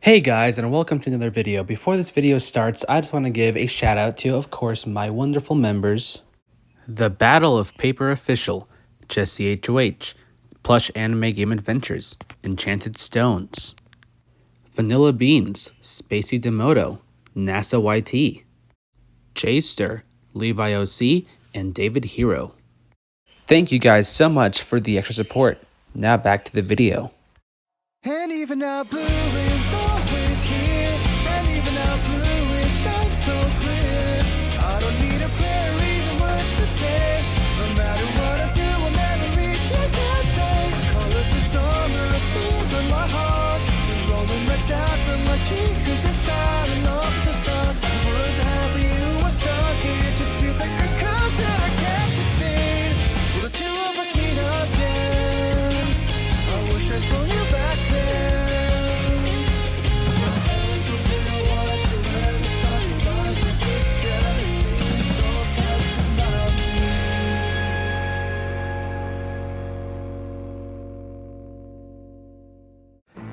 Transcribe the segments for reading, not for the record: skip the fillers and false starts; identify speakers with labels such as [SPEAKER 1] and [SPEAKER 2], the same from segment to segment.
[SPEAKER 1] Hey guys, and welcome to another video. Before this video starts, I just want to give a shout out to, of course, my wonderful members. The Battle of Paper Official, Jesse HOH, Plush Anime Game Adventures, Enchanted Stones, Vanilla Beans, Spacey Demoto, NASA YT, Jster, Levi OC, and David Hero. Thank you guys so much for the extra support. Now back to the video.
[SPEAKER 2] And even now blue is always here, and even now blue it shines so clear. I don't need a prayer or even words to say. No matter what I do, I'll never reach your answer. Colors of summer are fields on my heart, and rolling my dad from my cheeks is the silent love to start. The words have you are stuck, it just feels like a curse that I can't contain. Will the two of us meet again? I wish I told you back then. My hands will be a white to red. It's time to rise with this galaxy. So fast about me.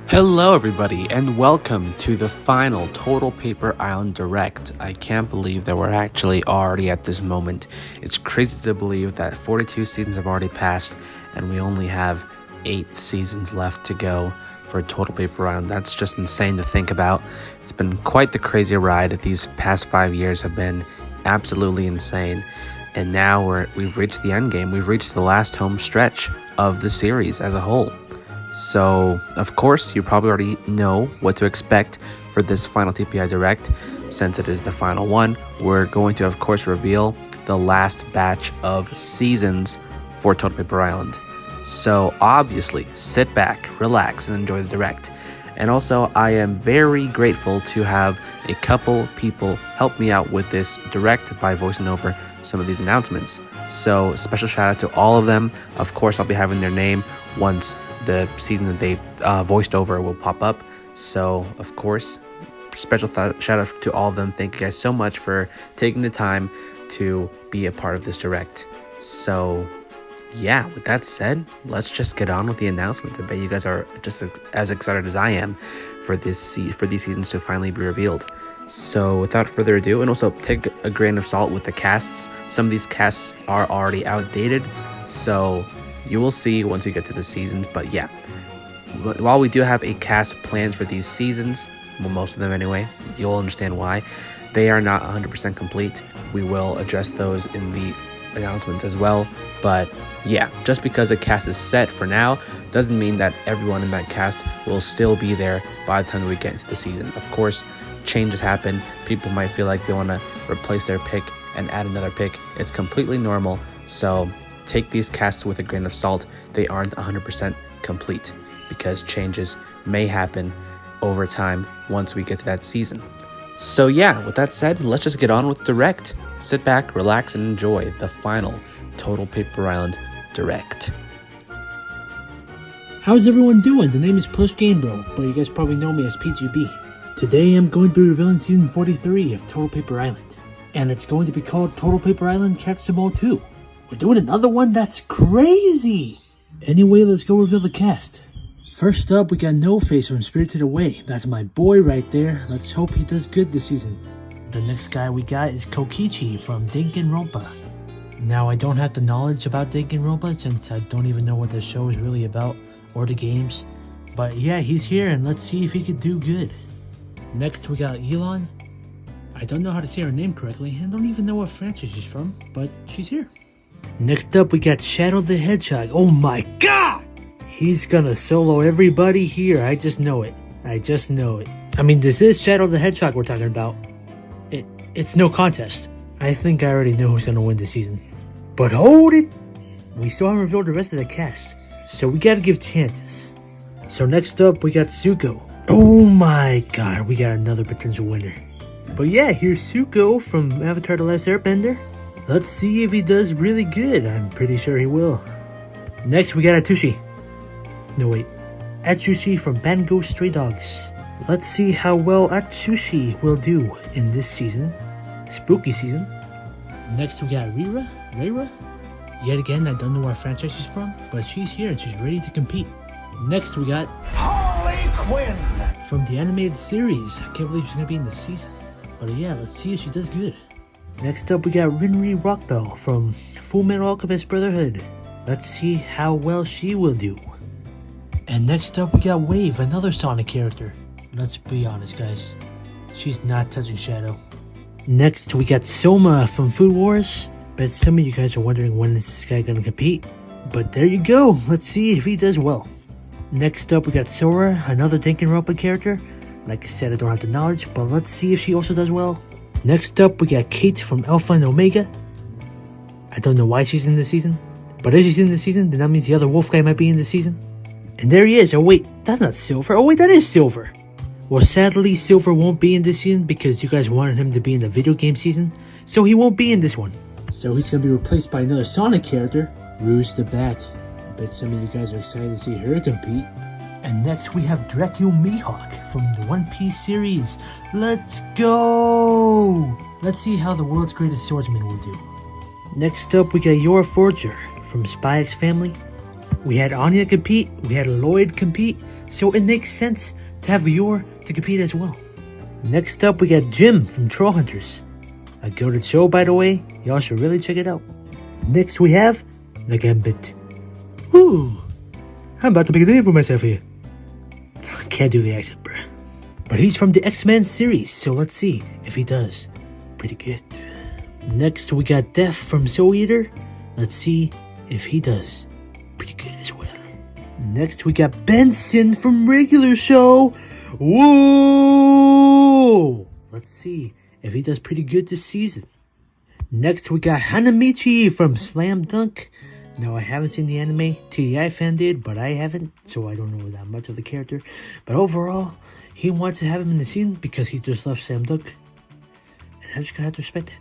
[SPEAKER 1] Hello everybody, and welcome to the final Total Paper Island Direct. I can't believe that we're actually already at this moment. It's crazy to believe that 42 seasons have already passed, and we only have 8 seasons left to go for Total Paper Island. That's just insane to think about. It's been quite the crazy ride. These past 5 years have been absolutely insane. And now we've reached the end game. We've reached the last home stretch of the series as a whole. So, of course, you probably already know what to expect for this Final TPI Direct. Since it is the final one, we're going to, of course, reveal the last batch of seasons for Total Paper Island. So obviously, sit back, relax, and enjoy the Direct. And also, I am very grateful to have a couple people help me out with this Direct by voicing over some of these announcements. So special shout out to all of them. Of course, I'll be having their name once the season that they voiced over will pop up. So, of course, special shout out to all of them. Thank you guys so much for taking the time to be a part of this Direct. So yeah, with that said, let's just get on with the announcements. I bet you guys are just as excited as I am for these seasons to finally be revealed. So without further ado, and also take a grain of salt with the casts. Some of these casts are already outdated, so you will see once we get to the seasons. But yeah, while we do have a cast planned for these seasons, well, most of them anyway, you'll understand why. They are not 100% complete. We will address those in the announcements as well. But yeah, just because a cast is set for now doesn't mean that everyone in that cast will still be there by the time we get into the season. Of course, changes happen. People might feel like they want to replace their pick and add another pick. It's completely normal. So take these casts with a grain of salt. They aren't 100% complete because changes may happen over time once we get to that season. So yeah, with that said, let's just get on with Direct. Sit back, relax, and enjoy the final Total Paper Island Direct.
[SPEAKER 3] How's everyone doing? The name is Plush Game Bro, but you guys probably know me as PGB. Today I'm going to be revealing season 43 of Total Paper Island, and it's going to be called Total Paper Island Catch Them All 2. We're doing another one? That's crazy! Anyway, let's go reveal the cast. First up, we got No Face from Spirited Away. That's my boy right there. Let's hope he does good this season. The next guy we got is Kokichi from Danganronpa. Now, I don't have the knowledge about Danganronpa since I don't even know what the show is really about or the games. But yeah, he's here and let's see if he could do good. Next, we got Elon. I don't know how to say her name correctly and don't even know what franchise she's from, but she's here. Next up, we got Shadow the Hedgehog. Oh my god! He's gonna solo everybody here. I just know it. I just know it. I mean, this is Shadow the Hedgehog we're talking about. It's no contest. I think I already know who's gonna win this season. But hold it! We still haven't revealed the rest of the cast, so we gotta give chances. So next up, we got Zuko. Oh my god, we got another potential winner. But yeah, here's Zuko from Avatar The Last Airbender. Let's see if he does really good. I'm pretty sure he will. Next, we got Atsushi. No wait, Atsushi from Bango Stray Dogs. Let's see how well Atsushi will do in this season. Spooky season. Next we got Reira. Yet again, I don't know where franchise she's from, but she's here and she's ready to compete. Next we got
[SPEAKER 2] Harley Quinn
[SPEAKER 3] from the animated series. I can't believe she's gonna be in the season. But yeah, let's see if she does good. Next up, we got Rinri Rockbell from Full Metal Alchemist Brotherhood. Let's see how well she will do. And next up, we got Wave, another Sonic character. Let's be honest, guys. She's not touching Shadow. Next, we got Soma from Food Wars. Bet some of you guys are wondering when is this guy gonna compete. But there you go. Let's see if he does well. Next up, we got Sora, another Danganronpa character. Like I said, I don't have the knowledge, but let's see if she also does well. Next up, we got Kate from Alpha and Omega. I don't know why she's in this season, but if she's in this season, then that means the other wolf guy might be in this season. And there he is. Oh wait, that's not Silver. Oh wait, that is Silver. Well, sadly, Silver won't be in this season because you guys wanted him to be in the video game season, so he won't be in this one. So he's gonna be replaced by another Sonic character, Rouge the Bat. I bet some of you guys are excited to see her compete. And next we have Dracula Mihawk from the One Piece series. Let's go! Let's see how the world's greatest swordsman will do. Next up we got Yor Forger from Spy X Family. We had Anya compete, we had Lloyd compete, so it makes sense to have Yor to compete as well. Next up we got Jim from Troll Hunters. A goated show, by the way, y'all should really check it out. Next we have the Gambit. Ooh, I'm about to make a name for myself here. Can't do the accent, bruh. But he's from the X-Men series, so let's see if he does pretty good. Next, we got Death from Soul Eater. Let's see if he does pretty good as well. Next, we got Benson from Regular Show. Whoa! Let's see if he does pretty good this season. Next, we got Hanamichi from Slam Dunk. Now, I haven't seen the anime. TDI fan did, but I haven't, so I don't know that much of the character. But overall, he wants to have him in the season because he just left Slam Dunk. And I'm just gonna have to respect that.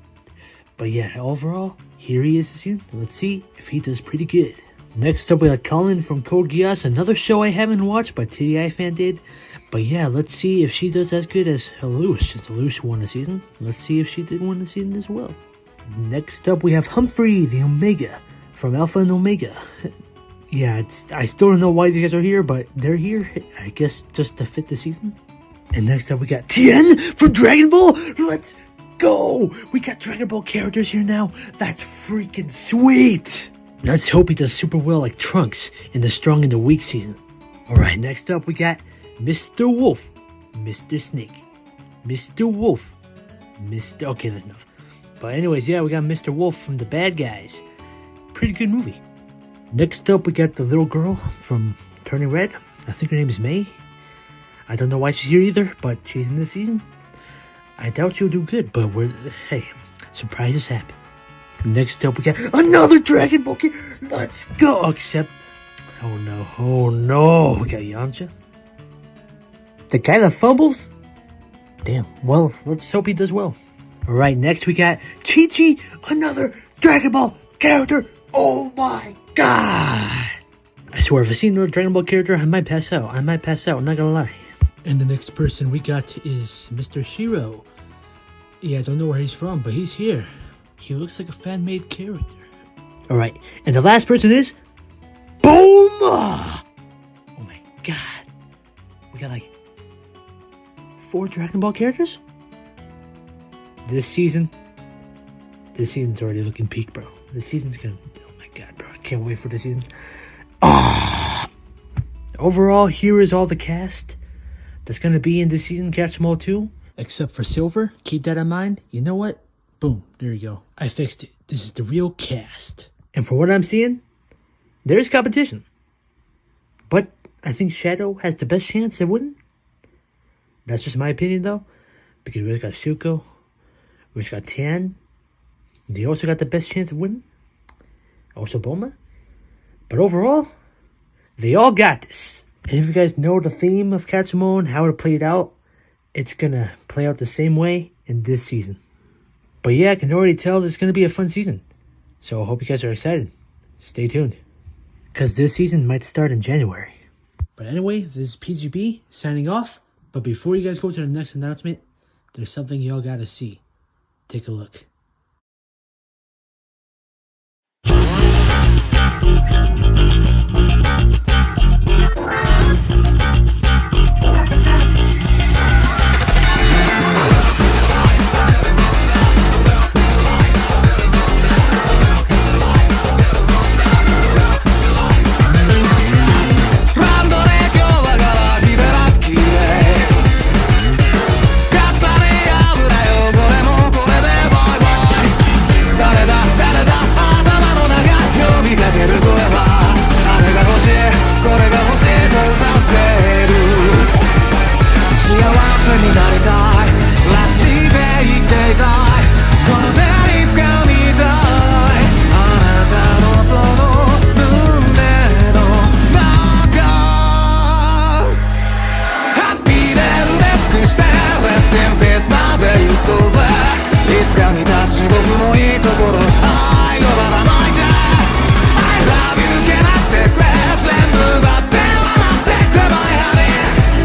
[SPEAKER 3] But yeah, overall, here he is this season. Let's see if he does pretty good. Next up, we got Colin from Code Geass, another show I haven't watched, but TDI fan did. But yeah, let's see if she does as good as Lelouch, since Lelouch won the season. Let's see if she did win the season as well. Next up, we have Humphrey, the Omega, from Alpha and Omega. Yeah, I still don't know why these guys are here, but they're here, I guess, just to fit the season. And next up, we got Tien from Dragon Ball. Let's go! We got Dragon Ball characters here now. That's freaking sweet! Let's hope he does super well like Trunks in the Strong and the Weak season. Alright, next up, we got Mr. Wolf, Mr. Snake, Mr. Wolf, Mr. Okay, that's enough. But anyways, yeah, we got Mr. Wolf from The Bad Guys. Pretty good movie. Next up, we got the little girl from Turning Red. I think her name is May. I don't know why she's here either, but she's in this season. I doubt she'll do good, but hey, surprises happen. Next up, we got another Dragon Ball kid. Let's go! Except, oh no, we got Yamcha. The guy that fumbles? Damn, well, let's hope he does well. Alright, next we got Chi-Chi, another Dragon Ball character. Oh my god! I swear, if I see another Dragon Ball character, I might pass out. I'm not gonna lie. And the next person we got is Mr. Shiro. Yeah, I don't know where he's from, but he's here. He looks like a fan-made character. Alright, and the last person is Bulma! Oh my god. We got like 4 Dragon Ball characters? This season's already looking peak, bro. This season's gonna... Oh my god, bro. I can't wait for this season. Overall, here is all the cast that's gonna be in this season, Catch 'em All 2. Except for Silver. Keep that in mind. You know what? Boom. There you go. I fixed it. This is the real cast. And for what I'm seeing, there's competition. But I think Shadow has the best chance of winning. That's just my opinion, though. Because we just got Zuko. We just got Tien. They also got the best chance of winning. Also Bulma. But overall, they all got this. And if you guys know the theme of Katsumon and how it played out, it's gonna play out the same way in this season. But yeah, I can already tell this is gonna be a fun season. So I hope you guys are excited. Stay tuned. Because this season might start in January. But anyway, this is PGB signing off. But before you guys go to the next announcement, there's something y'all gotta see. Take a look.
[SPEAKER 2] になりたい拉致で生きていたいこの手に掴みたいあなたのその胸の中ハッピーで埋め尽くして Rest in peace まで行こうぜいつか見た地獄のいいところ愛をばらまいて I love you けなしてくれ全部奪って笑ってくれ My honey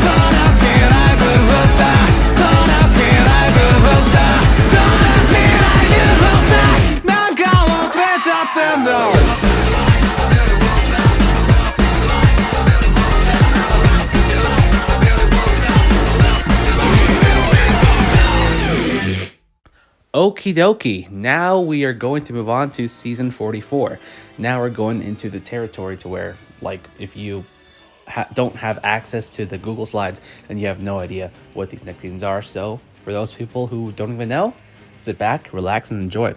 [SPEAKER 2] Don't ask me like a rooster Don't ask me like a rooster Don't ask me like a rooster なんか忘れちゃってんだ
[SPEAKER 1] Okie dokie, now we are going to move on to season 44. Now we're going into the territory to where, like, if you don't have access to the Google Slides, then you have no idea what these next seasons are. So for those people who don't even know, sit back, relax, and enjoy.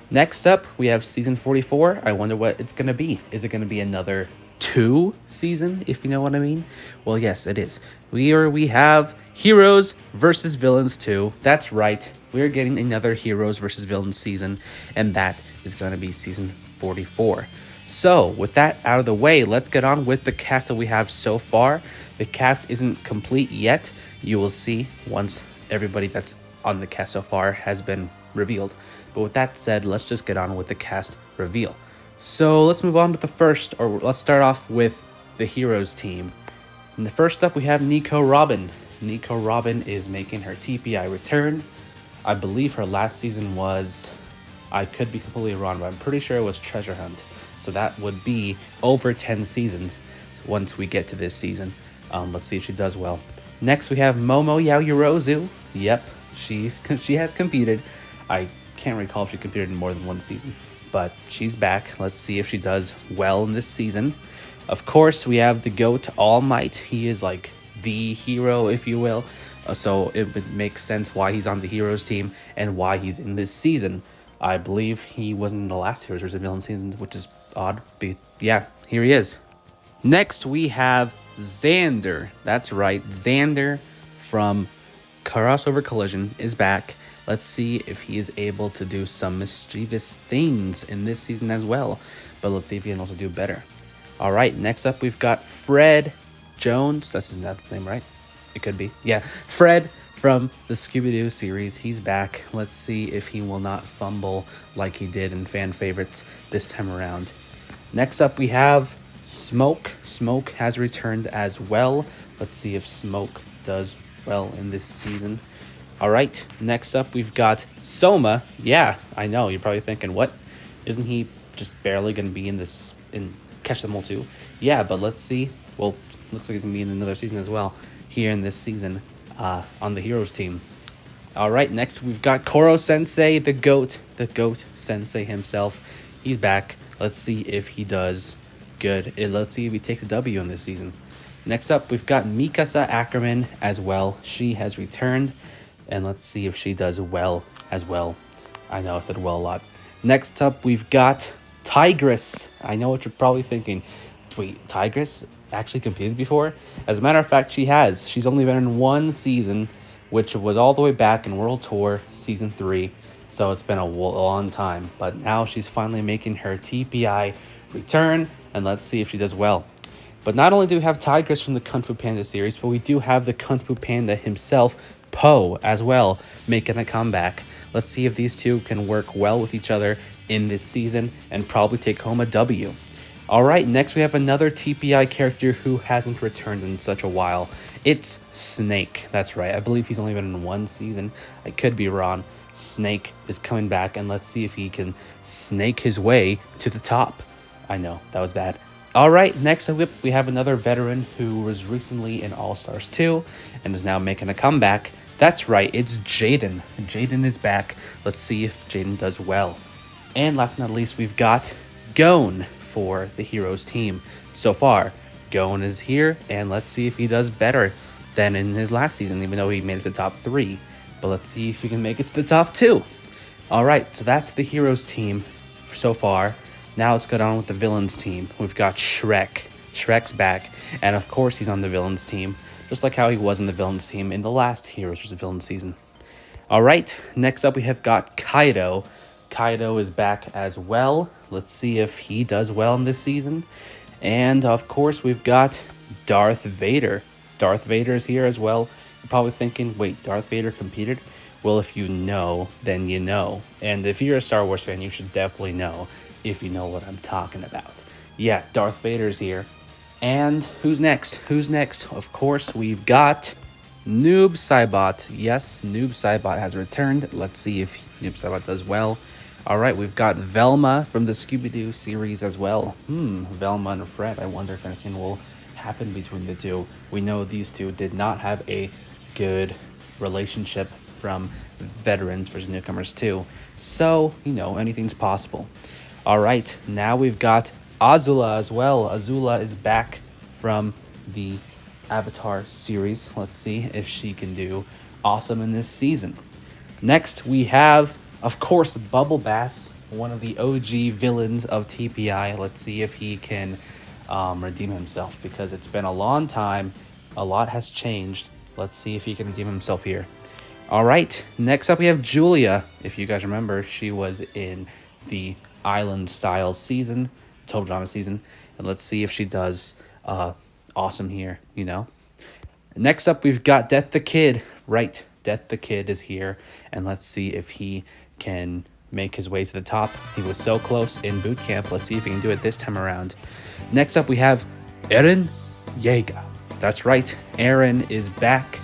[SPEAKER 1] Next up, we have season 44. I wonder what it's going to be. Is it going to be another 2 season, if you know what I mean? Well, yes, it is. We have Heroes versus Villains 2. That's right. We're getting another Heroes versus Villains season, and that is going to be season 44. So, with that out of the way, let's get on with the cast that we have so far. The cast isn't complete yet. You will see once everybody that's on the cast so far has been revealed. But with that said, let's just get on with the cast reveal. So, let's move on to the first, or let's start off with the Heroes team. And the first up, we have Nico Robin. Nico Robin is making her TPI return. I believe her last season was, I could be completely wrong, but I'm pretty sure it was Treasure Hunt. So that would be over 10 seasons once we get to this season. Let's see if she does well. Next, we have Momo Yaoyorozu. Yep, she has competed. I can't recall if she competed in more than one season, but she's back. Let's see if she does well in this season. Of course, we have the GOAT All Might. He is like the hero, if you will. So it would make sense why he's on the Heroes team and why he's in this season. I believe he wasn't in the last Heroes vs. Villains season, which is odd. But yeah, here he is. Next, we have Xander. That's right, Xander from Crossover Collision is back. Let's see if he is able to do some mischievous things in this season as well. But let's see if he can also do better. All right, next up, we've got Fred Jones. That's his name, right? It could be. Yeah, Fred from the Scooby-Doo series. He's back. Let's see if he will not fumble like he did in fan favorites this time around. Next up, we have Smoke. Smoke has returned as well. Let's see if Smoke does well in this season. All right, next up, we've got Soma. Yeah, I know. You're probably thinking, what? Isn't he just barely going to be in this, in Catch Them All 2? Yeah, but let's see. Well, looks like he's going to be in another season as well. Here in this season on the Heroes team. All right, next we've got Koro Sensei, the GOAT Sensei himself. He's back. Let's see if he does good. Let's see if he takes a W in this season. Next up, we've got Mikasa Ackerman as well. She has returned, and let's see if she does well as well. I know I said well a lot. Next up, we've got Tigress. I know what you're probably thinking. Wait, Tigress actually competed before? As a matter of fact, she has. She's only been in one season, which was all the way back in World Tour Season 3. So it's been a long time. But now she's finally making her TPI return, and let's see if she does well. But not only do we have Tigress from the Kung Fu Panda series, but we do have the Kung Fu Panda himself, Po, as well, making a comeback. Let's see if these two can work well with each other in this season and probably take home a W. All right, next we have another TPI character who hasn't returned in such a while. It's Snake. That's right. I believe he's only been in one season. I could be wrong. Snake is coming back, and let's see if he can snake his way to the top. I know, that was bad. All right, next up we have another veteran who was recently in All-Stars 2 and is now making a comeback. That's right, it's Jaden. Jaden is back. Let's see if Jaden does well. And last but not least, we've got Gon for the Heroes team. So far, Gon is here, and let's see if he does better than in his last season, even though he made it to the top 3. But let's see if he can make it to the top 2. All right, so that's the Heroes team so far. Now let's go on with the Villains team. We've got Shrek. Shrek's back, and of course he's on the Villains team. just like how he was in the villains team in the last Heroes vs. Villains season. All right, next up we have got Kaido. Kaido is back as well. Let's see if he does well in this season. And of course, we've got Darth Vader. Darth Vader is here as well. You're probably thinking, wait, Darth Vader competed? Well, if you know, then you know. And if you're a Star Wars fan, you should definitely know if you know what I'm talking about. Yeah, Darth Vader's here. And who's next? Who's next? Of course, we've got Noob Saibot. Yes, Noob Saibot has returned. Let's see if Noob Saibot does well. All right, we've got Velma from the Scooby-Doo series as well. Velma and Fred. I wonder if anything will happen between the two. We know these two did not have a good relationship from Veterans vs. Newcomers 2. So, you know, anything's possible. All right, now we've got Azula as well. Azula is back from the Avatar series. Let's see if she can do awesome in this season. Next, we have, of course, Bubble Bass, one of the OG villains of TPI. Let's see if he can redeem himself, because it's been a long time. A lot has changed. Let's see if he can redeem himself here. All right, next up we have Julia. If you guys remember, she was in the Island Styles season, Total Drama season. And let's see if she does awesome here, you know. Next up, we've got Death the Kid. Right, Death the Kid is here. And let's see if he can make his way to the top. He was so close in boot camp. Let's see if he can do it this time around. Next up, we have Eren Yeager. That's right, Eren is back.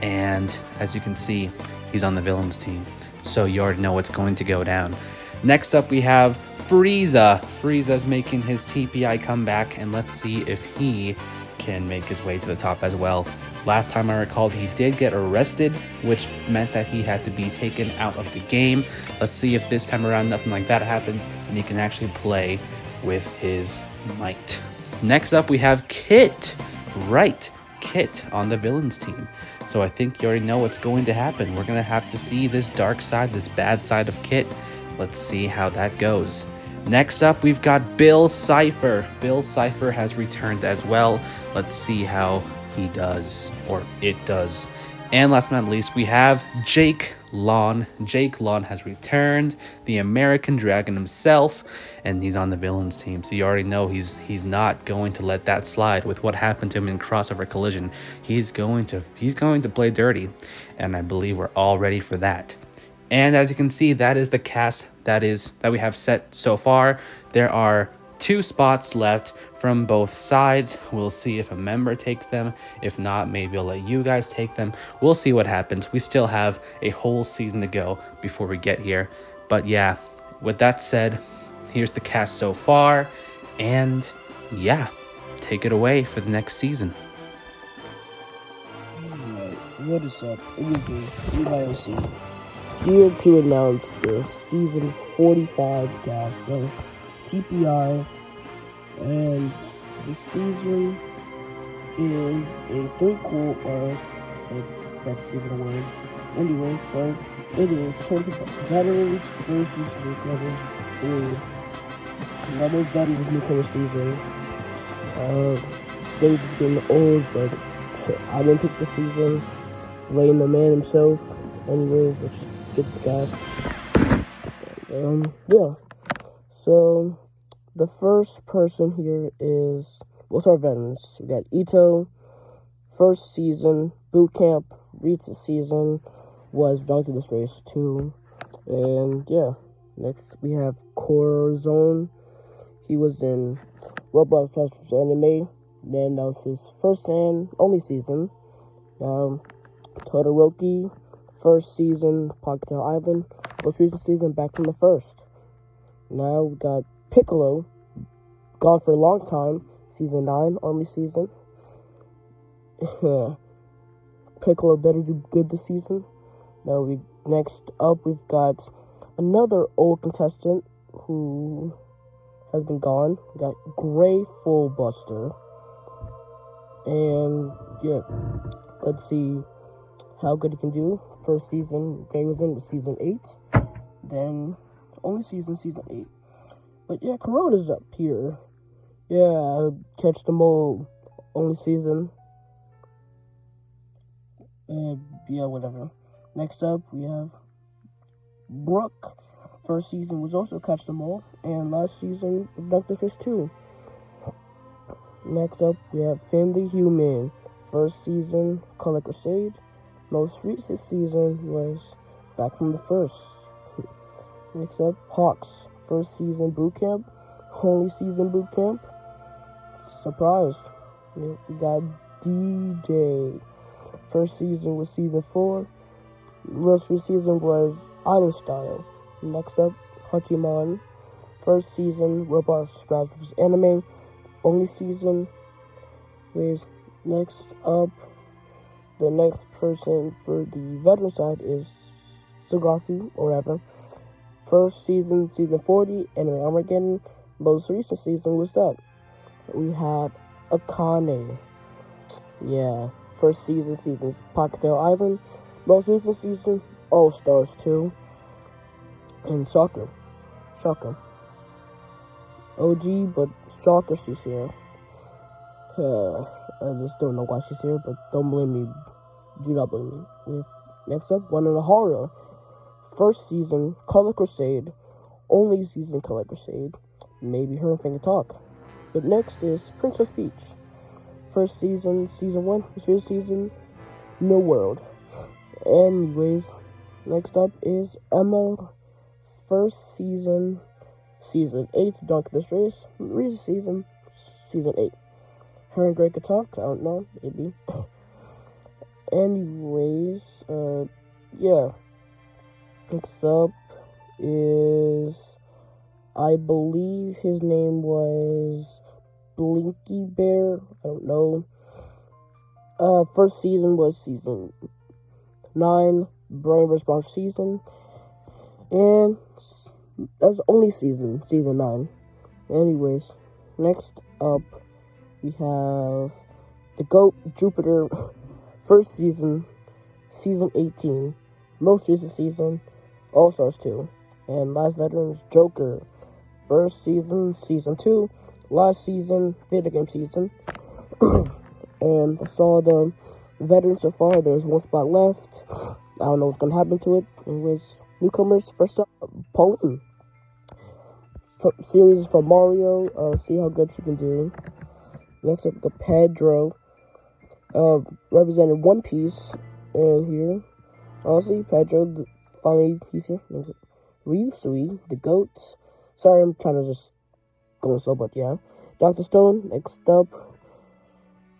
[SPEAKER 1] And as you can see, he's on the villains team. So you already know what's going to go down. Next up, we have Frieza. Frieza's making his TPI comeback, and let's see if he can make his way to the top as well. Last time I recalled, he did get arrested, which meant that he had to be taken out of the game. Let's see if this time around nothing like that happens, and he can actually play with his might. Next up, we have Kit. Right, Kit on the villains team. So I think you already know what's going to happen. We're going to have to see this dark side, this bad side of Kit. Let's see how that goes. Next up, we've got Bill Cipher. Bill Cipher has returned as well. Let's see how he does, or it does. And last but not least, we have Jake Long. Jake Long has returned, the American Dragon himself, and he's on the villains team. So you already know he's not going to let that slide with what happened to him in Crossover Collision. He's going to play dirty, and I believe we're all ready for that. And as you can see, that is the cast that we have set so far. There are 2 spots left from both sides. We'll see if a member takes them. If not, maybe I'll let you guys take them. We'll see what happens. We still have a whole season to go before we get here. But yeah, with that said, here's the cast so far. And yeah, take it away for the next season.
[SPEAKER 4] Alright, what is up? It is me, EYOC, here to announce the season 45 cast of TPI, and the season is a threequel, or if that's even a word. Anyway, so it is Total Veterans versus Newcomers. Another Veterans Newcomers season. Things getting old, but I didn't pick the season. Blame the man himself. Anyways, let's get the cast. Yeah. So, the first person here is, we'll start veterans. We got Ito, first season, boot camp, Rita season, was Donkey This Race 2. And yeah, next we have Corazon. He was in Roblox vs. Anime. Then that was his first and only season. Todoroki, first season, Pocket Island, most recent season, back from the first. Now we got Piccolo, gone for a long time, season 9, only season. Piccolo better do good this season. Now next up we've got another old contestant who has been gone. We got Gray Fullbuster. And yeah, let's see how good he can do. First season Gray was in was season 8. Then only season 8. But yeah, Corona's up here. Yeah, Catch the Mole, only season. Yeah, whatever. Next up, we have Brooke. First season was also Catch Them All, and last season was Dr. Fish 2. Next up, we have Finn the Human. First season, Color Crusade. Most recent season was Back from the First. Next up, Hawks. First season Boot Camp. Only season Boot Camp. Surprise. We got DJ. First season was season 4. Most recent season was Island Style. Next up, Hachiman. First season, Robot Scraps vs. Anime. Only season is next up. The next person for the veteran side is Sugatu, or whatever. First season, season 40, Anime Armageddon. Most recent season was that. We had Akane. Yeah. First season, seasons Pockettail Island. Most recent season, All Stars 2. And Shocker. OG, but Shocker, she's here. I just don't know why she's here, but don't blame me. Do not blame me. Next up, One in a Horror. First season, Color Crusade. Only season, Color Crusade. Maybe her and Finger Talk. But next is Princess Peach. First season, season 1. First season, No World. Anyways, next up is Emma. First season, season 8, Dunk This Race. Recent season, season 8. Her and Greg could talk, I don't know, maybe. Anyways, yeah. Next up is, I believe his name was Blinky Bear, I don't know. First season was season 9, Brain vs. Bronx season. And that's only season 9. Anyways, next up we have the GOAT Jupiter. First season, season 18. Most recent season, All Stars 2. And last veterans, Joker. First season, season 2. Last season, video game season. And I saw the veterans so far. There's one spot left. I don't know what's gonna happen to it. Anyways, Newcomers, first up, Pauline. Series from Mario. See how good she can do. Next up, the Pedro. Represented One Piece. And here, honestly, Pedro, finally, he's here. Ryusui, the GOAT. Sorry, I'm trying to just go slow, but yeah. Dr. Stone, next up.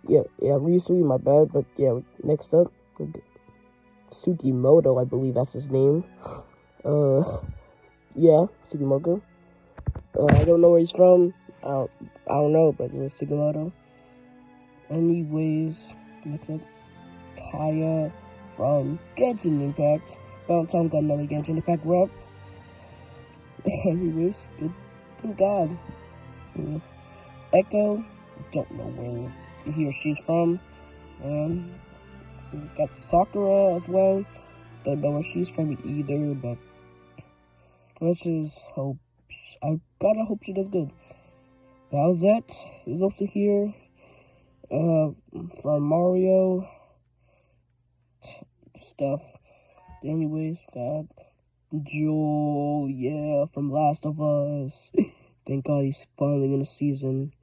[SPEAKER 4] Yeah, Ryusui, my bad, but yeah, next up. Sugimoto, I believe that's his name. Yeah, Sugimoto. I don't know where he's from. I don't know, but it was Sugimoto. Anyways, next up, Kaya from Genshin Impact. About time we got another Genshin Impact rep. Anyways, good God. Anyways, Echo, don't know where he or she's from. And we've got Sakura as well. Don't know where she's from either, but let's just hope. I gotta hope she does good. Bowsette is also here. From Mario stuff. Anyways, got Joel, yeah, from Last of Us. Thank God he's finally in the season.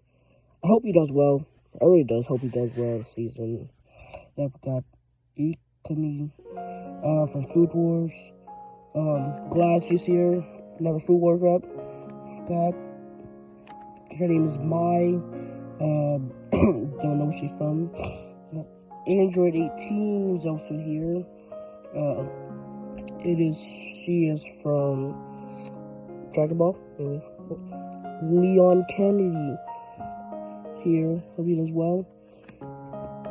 [SPEAKER 4] I hope he does well. I really does hope he does well this season. Then we got Ikumi from Food Wars. Glad she's here. Another Food Wars rep. Got her name is Mai. Don't know where she's from. Android 18 is also here. She is from Dragon Ball. Leon Kennedy here. Hope he does well.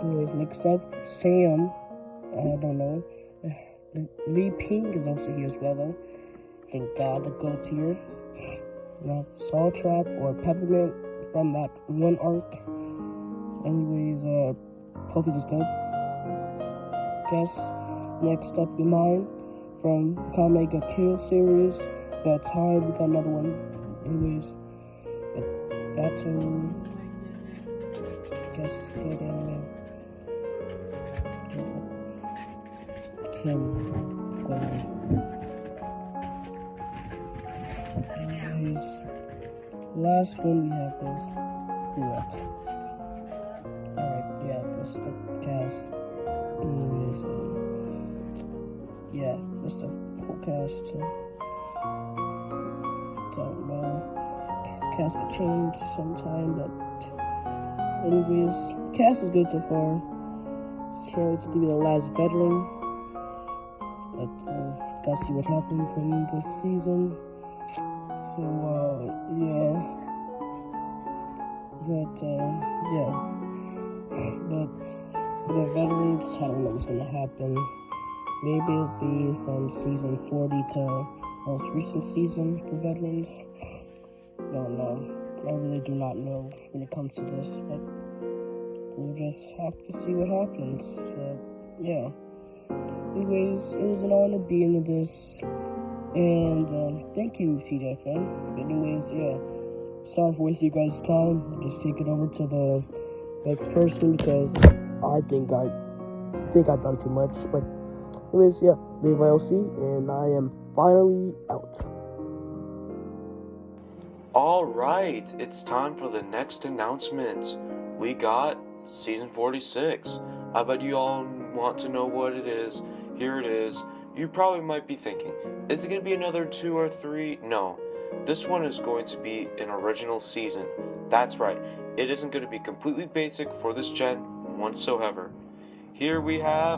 [SPEAKER 4] Anyways, next up, Sam. I don't know. Lee Ping is also here as well, though. Thank God the GOAT's here. Now, Saw Trap or Peppermint from that one arc. Anyways, hopefully this good. Guess next up in mine from the Kamega Kill series. About time we got another one. Anyways, Battle. Guess good anime. him going. Anyways, last one we have is what? Alright, yeah, that's the cast. Anyways, yeah, that's the whole cast. Don't know. The cast could change sometime, but anyways, the cast is good so far. Can't wait to be the last veteran, but gotta see what happens in this season. So yeah, but for the veterans, I don't know what's gonna happen. Maybe it'll be from season 40 to most recent season for veterans. Don't know. I really do not know when it comes to this, but we'll just have to see what happens. Yeah. Anyways, it was an honor being with this, and thank you, TJFN. But anyways, yeah. Sorry for wasting you guys' time. I'll just take it over to the next person because I think I've done too much. But anyways, yeah, leave LC, and I am finally out.
[SPEAKER 5] Alright, it's time for the next announcement. We got Season 46. I bet you all want to know what it is. Here it is. You probably might be thinking, is it going to be another 2 or 3? No. This one is going to be an original season. That's right. It isn't going to be completely basic for this gen whatsoever. Here we have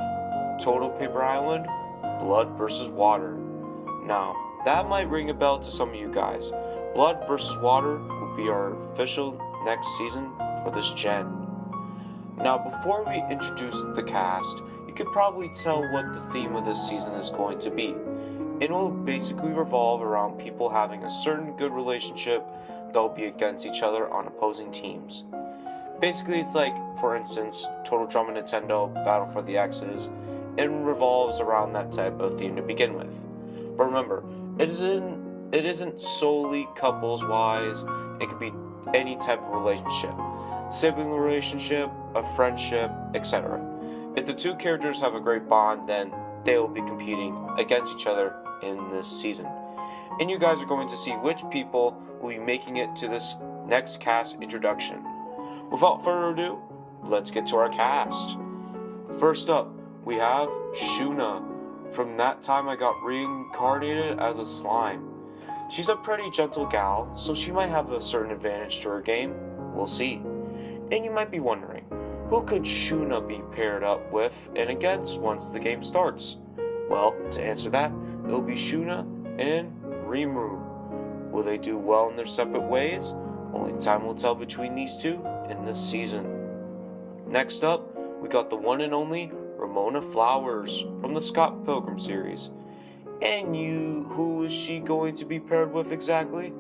[SPEAKER 5] Total Paper Island, Blood vs. Water. Now, that might ring a bell to some of you guys. Blood vs. Water will be our official next season for this gen. Now, before we introduce the cast, you could probably tell what the theme of this season is going to be. It will basically revolve around people having a certain good relationship that will be against each other on opposing teams. Basically, it's like, for instance, Total Drama Nintendo, Battle for the X's. It revolves around that type of theme to begin with. But remember, it isn't solely couples-wise. It could be any type of relationship. Sibling relationship, a friendship, etc. If the two characters have a great bond, then they will be competing against each other in this season. And you guys are going to see which people will be making it to this next cast introduction. Without further ado, let's get to our cast. First up, we have Shuna. From that time I got reincarnated as a slime. She's a pretty gentle gal, so she might have a certain advantage to her game. We'll see. And you might be wondering, who could Shuna be paired up with and against once the game starts? Well, to answer that, it'll be Shuna and Rimuru. Will they do well in their separate ways? Only time will tell between these two in this season. Next up, we got the one and only Ramona Flowers from the Scott Pilgrim series. And who is she going to be paired with exactly?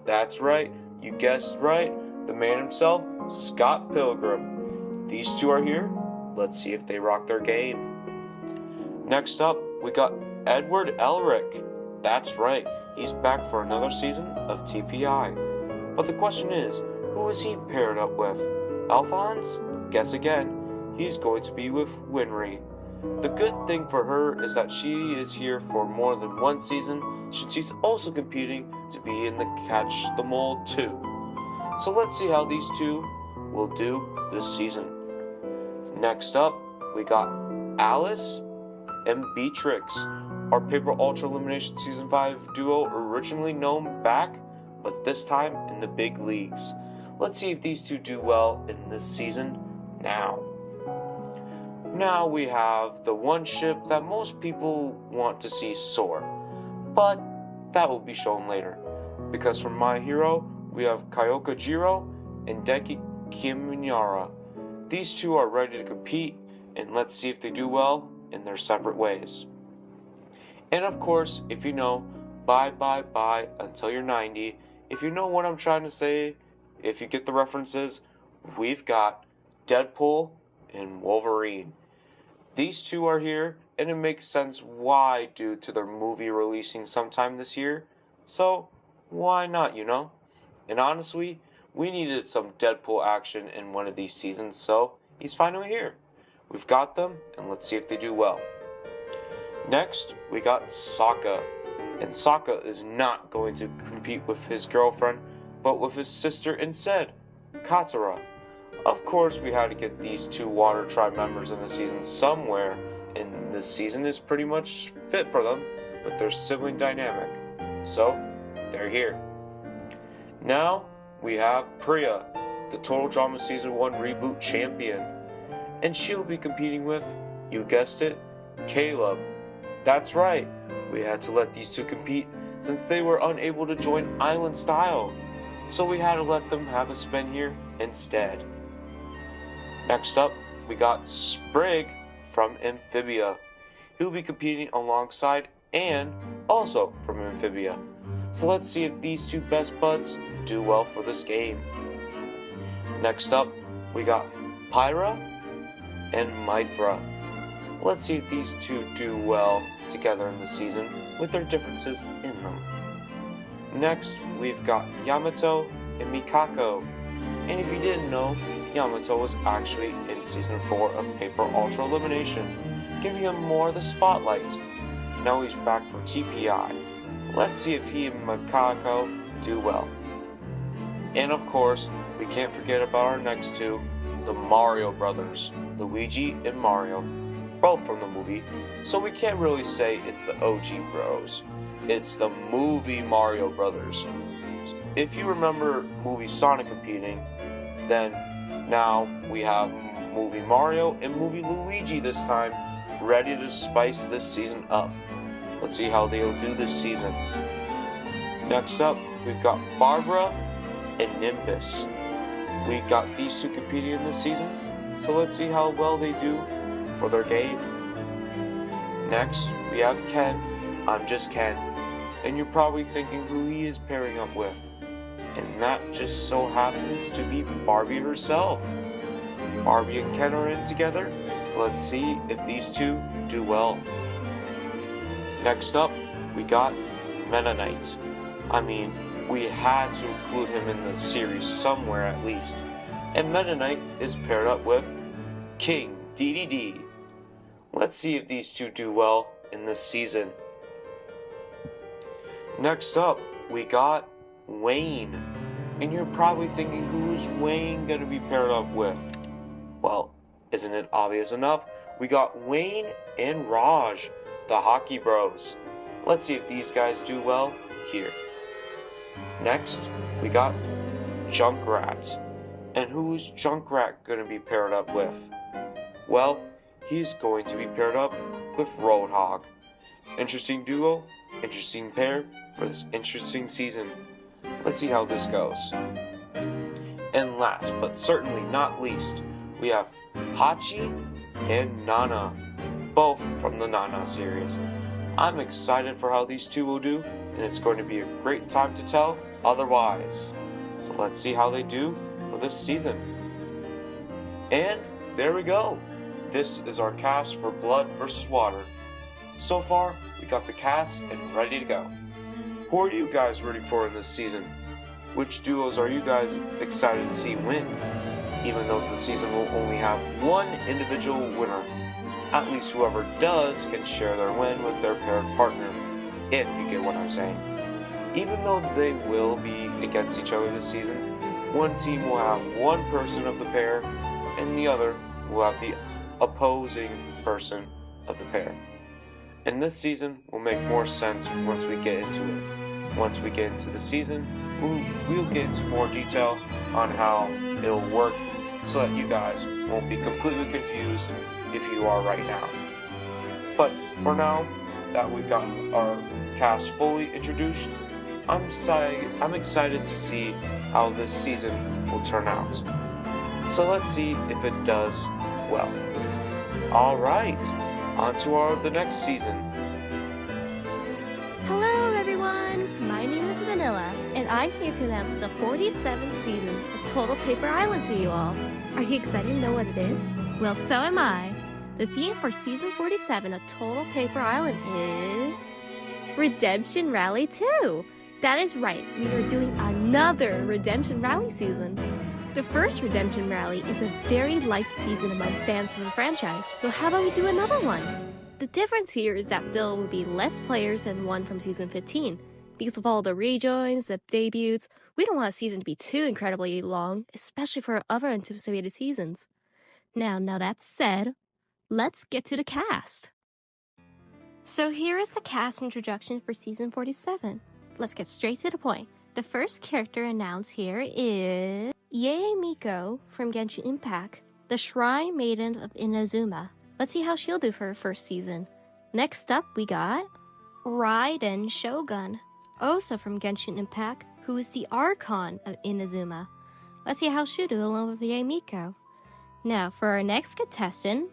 [SPEAKER 5] That's right, you guessed right, the man himself, Scott Pilgrim. These two are here. Let's see if they rock their game. Next up, we got Edward Elric. That's right, he's back for another season of TPI. But the question is, who is he paired up with? Alphonse? Guess again, he's going to be with Winry. The good thing for her is that she is here for more than one season, since she's also competing to be in the Catch the Mole 2. So let's see how these two will do this season. Next up, we got Alice and Beatrix, our Paper Ultra Elimination Season 5 duo originally known back, but this time in the big leagues. Let's see if these two do well in this season now. Now we have the one ship that most people want to see soar, but that will be shown later, because from My Hero, we have Kyoka Jiro and Deki Kiminyara. These two are ready to compete, and let's see if they do well in their separate ways. And of course, if you know, bye until you're 90. If you know what I'm trying to say, if you get the references, we've got Deadpool and Wolverine. These two are here, and it makes sense why due to their movie releasing sometime this year. So, why not, you know? And honestly, we needed some Deadpool action in one of these seasons, so he's finally here. We've got them, and let's see if they do well. Next, we got Sokka. And Sokka is not going to compete with his girlfriend, but with his sister instead, Katara. Of course, we had to get these two Water Tribe members in the season somewhere, and this season is pretty much fit for them with their sibling dynamic. So, they're here. Now, we have Priya, the Total Drama Season 1 Reboot Champion. And she'll be competing with, you guessed it, Caleb. That's right, we had to let these two compete since they were unable to join Island Style. So we had to let them have a spin here instead. Next up, we got Sprig from Amphibia. He'll be competing alongside Anne, also from Amphibia. So let's see if these two best buds do well for this game. Next up, we got Pyra and Mythra. Let's see if these two do well together in the season with their differences in them. Next, we've got Yamato and Mikako. And if you didn't know, Yamato was actually in Season 4 of Paper Ultra Elimination, giving him more of the spotlight. Now he's back for TPI. Let's see if he and Mikako do well. And of course, we can't forget about our next two, the Mario brothers, Luigi and Mario, both from the movie, so we can't really say it's the OG bros. It's the movie Mario brothers. If you remember movie Sonic competing, then now we have movie Mario and movie Luigi this time, ready to spice this season up. Let's see how they'll do this season. Next up, we've got Barbara and Nimbus. We got these two competing in this season, so let's see how well they do for their game. Next, we have Ken. I'm just Ken. And you're probably thinking who he is pairing up with. And that just so happens to be Barbie herself. Barbie and Ken are in together, so let's see if these two do well. Next up, we got Meta Knight. I mean, we had to include him in the series somewhere at least. And Meta Knight is paired up with King DDD. Let's see if these two do well in this season. Next up, we got Wayne. And you're probably thinking, who's Wayne gonna be paired up with? Well, isn't it obvious enough? We got Wayne and Raj, the hockey bros. Let's see if these guys do well here. Next, we got Junkrat. And who's Junkrat gonna be paired up with? Well, he's going to be paired up with Roadhog. Interesting duo, interesting pair for this interesting season. Let's see how this goes. And last, but certainly not least, we have Hachi and Nana, both from the Nana series. I'm excited for how these two will do, and it's going to be a great time to tell otherwise. So let's see how they do for this season. And there we go. This is our cast for Blood vs. Water. So far, we got the cast and ready to go. Who are you guys rooting for in this season? Which duos are you guys excited to see win? Even though the season will only have one individual winner. At least whoever does can share their win with their paired partner, if you get what I'm saying. Even though they will be against each other this season, one team will have one person of the pair, and the other will have the opposing person of the pair. And this season will make more sense once we get into it. Once we get into the season, we'll get into more detail on how it'll work so that you guys won't be completely confused if you are right now. But for now that we've got our cast fully introduced, I'm excited to see how this season will turn out. So let's see if it does well. Alright, on to the next season.
[SPEAKER 6] Hello everyone, my name is Vanilla, and I'm here to announce the 47th season of Total Paper Island to you all. Are you excited to know what it is? Well, so am I. The theme for season 47 of Total Paper Island is Redemption Rally 2. That is right, we are doing another Redemption Rally season. The first Redemption Rally is a very liked season among fans of the franchise, so how about we do another one? The difference here is that there will be less players than one from Season 15. Because of all the rejoins, the debuts, we don't want a season to be too incredibly long, especially for other anticipated seasons. Now that said, let's get to the cast. So here is the cast introduction for Season 47. Let's get straight to the point. The first character announced here is Yae Miko from Genshin Impact, the Shrine Maiden of Inazuma. Let's see how she'll do for her first season. Next up, we got Raiden Shogun, also from Genshin Impact, who is the Archon of Inazuma. Let's see how she'll do along with Yae Miko. Now, for our next contestant,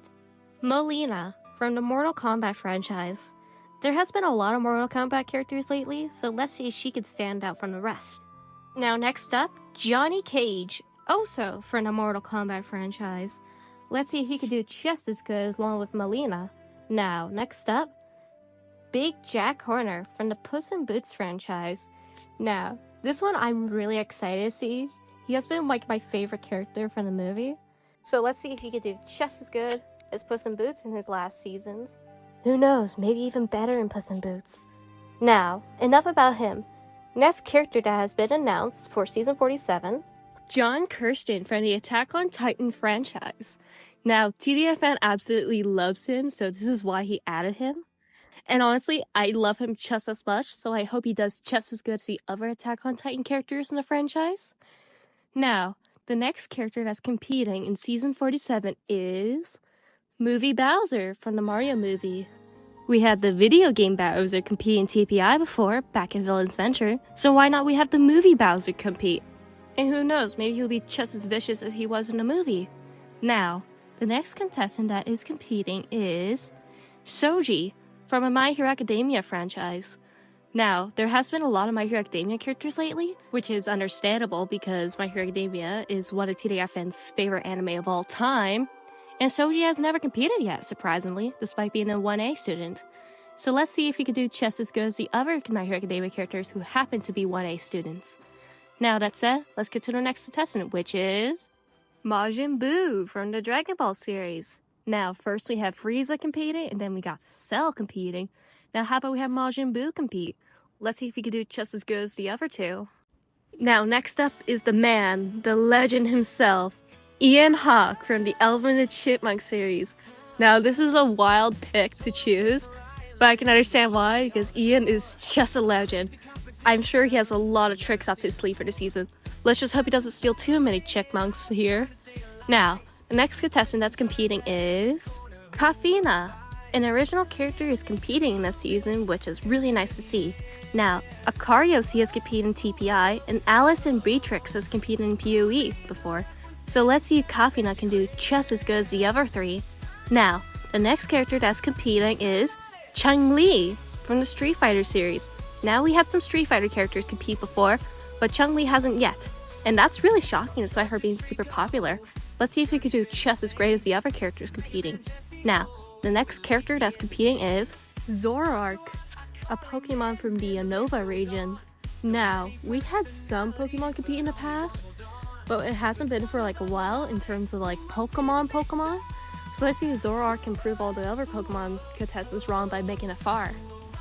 [SPEAKER 6] Melina from the Mortal Kombat franchise. There has been a lot of Mortal Kombat characters lately, so let's see if she could stand out from the rest. Now, next up, Johnny Cage, also from the Mortal Kombat franchise. Let's see if he could do just as good along with Melina. Now, next up, Big Jack Horner from the Puss in Boots franchise. Now, this one I'm really excited to see. He has been like my favorite character from the movie. So let's see if he could do just as good as Puss in Boots in his last seasons. Who knows, maybe even better in Puss in Boots. Now, enough about him. Next character that has been announced for Season 47, John Kirsten from the Attack on Titan franchise. Now, TDFN absolutely loves him, so this is why he added him. And honestly, I love him just as much, so I hope he does just as good as the other Attack on Titan characters in the franchise. Now, the next character that's competing in Season 47 is Movie Bowser from the Mario movie. We had the video game Bowser compete in TPI before, back in Villain's Venture, so why not we have the movie Bowser compete? And who knows, maybe he'll be just as vicious as he was in the movie. Now, the next contestant that is competing is Soji from a My Hero Academia franchise. Now, there has been a lot of My Hero Academia characters lately, which is understandable because My Hero Academia is one of TDFN's favorite anime of all time. And Soji has never competed yet, surprisingly, despite being a 1A student. So let's see if he could do just as good as the other My Hero Academia characters who happen to be 1A students. Now that said, let's get to the next contestant, which is Majin Buu from the Dragon Ball series. Now, first we have Frieza competing, and then we got Cell competing. Now how about we have Majin Buu compete? Let's see if he could do just as good as the other two. Now, next up is the man, the legend himself, Ian Hawke from the Alvin and the Chipmunk series. Now, this is a wild pick to choose, but I can understand why, because Ian is just a legend. I'm sure he has a lot of tricks up his sleeve for the season. Let's just hope he doesn't steal too many chipmunks here. Now, the next contestant that's competing is Kafina. An original character is competing in this season, which is really nice to see. Now, Akarios has competed in TPI, and Alice and Beatrix has competed in PoE before. So let's see if Kafina can do just as good as the other three. Now, the next character that's competing is Chun-Li from the Street Fighter series. Now, we had some Street Fighter characters compete before, but Chun-Li hasn't yet. And that's really shocking despite her being super popular. Let's see if we could do just as great as the other characters competing. Now, the next character that's competing is Zoroark, a Pokemon from the Unova region. Now, we've had some Pokemon compete in the past, but it hasn't been for like a while in terms of like Pokemon. So let's see if Zoroark can prove all the other Pokemon contestants wrong by making it far.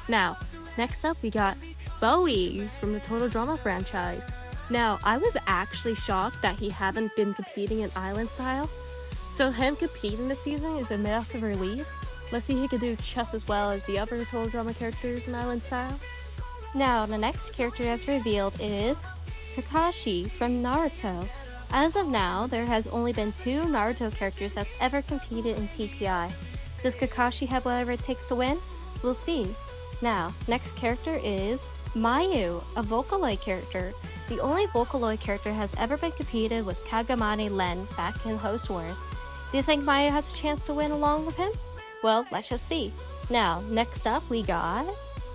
[SPEAKER 6] Now, next up we got Bowie from the Total Drama franchise. Now, I was actually shocked that he haven't been competing in Island Style. So him competing this season is a massive relief. Let's see if he can do just as well as the other Total Drama characters in Island Style. Now, the next character that's revealed is Kakashi from Naruto. As of now, there has only been 2 Naruto characters that's ever competed in TPI. Does Kakashi have whatever it takes to win? We'll see. Now, next character is Mayu, a Vocaloid character. The only Vocaloid character has ever been competed was Kagamani Len back in Host Wars. Do you think Mayu has a chance to win along with him? Well, let's just see. Now, next up we got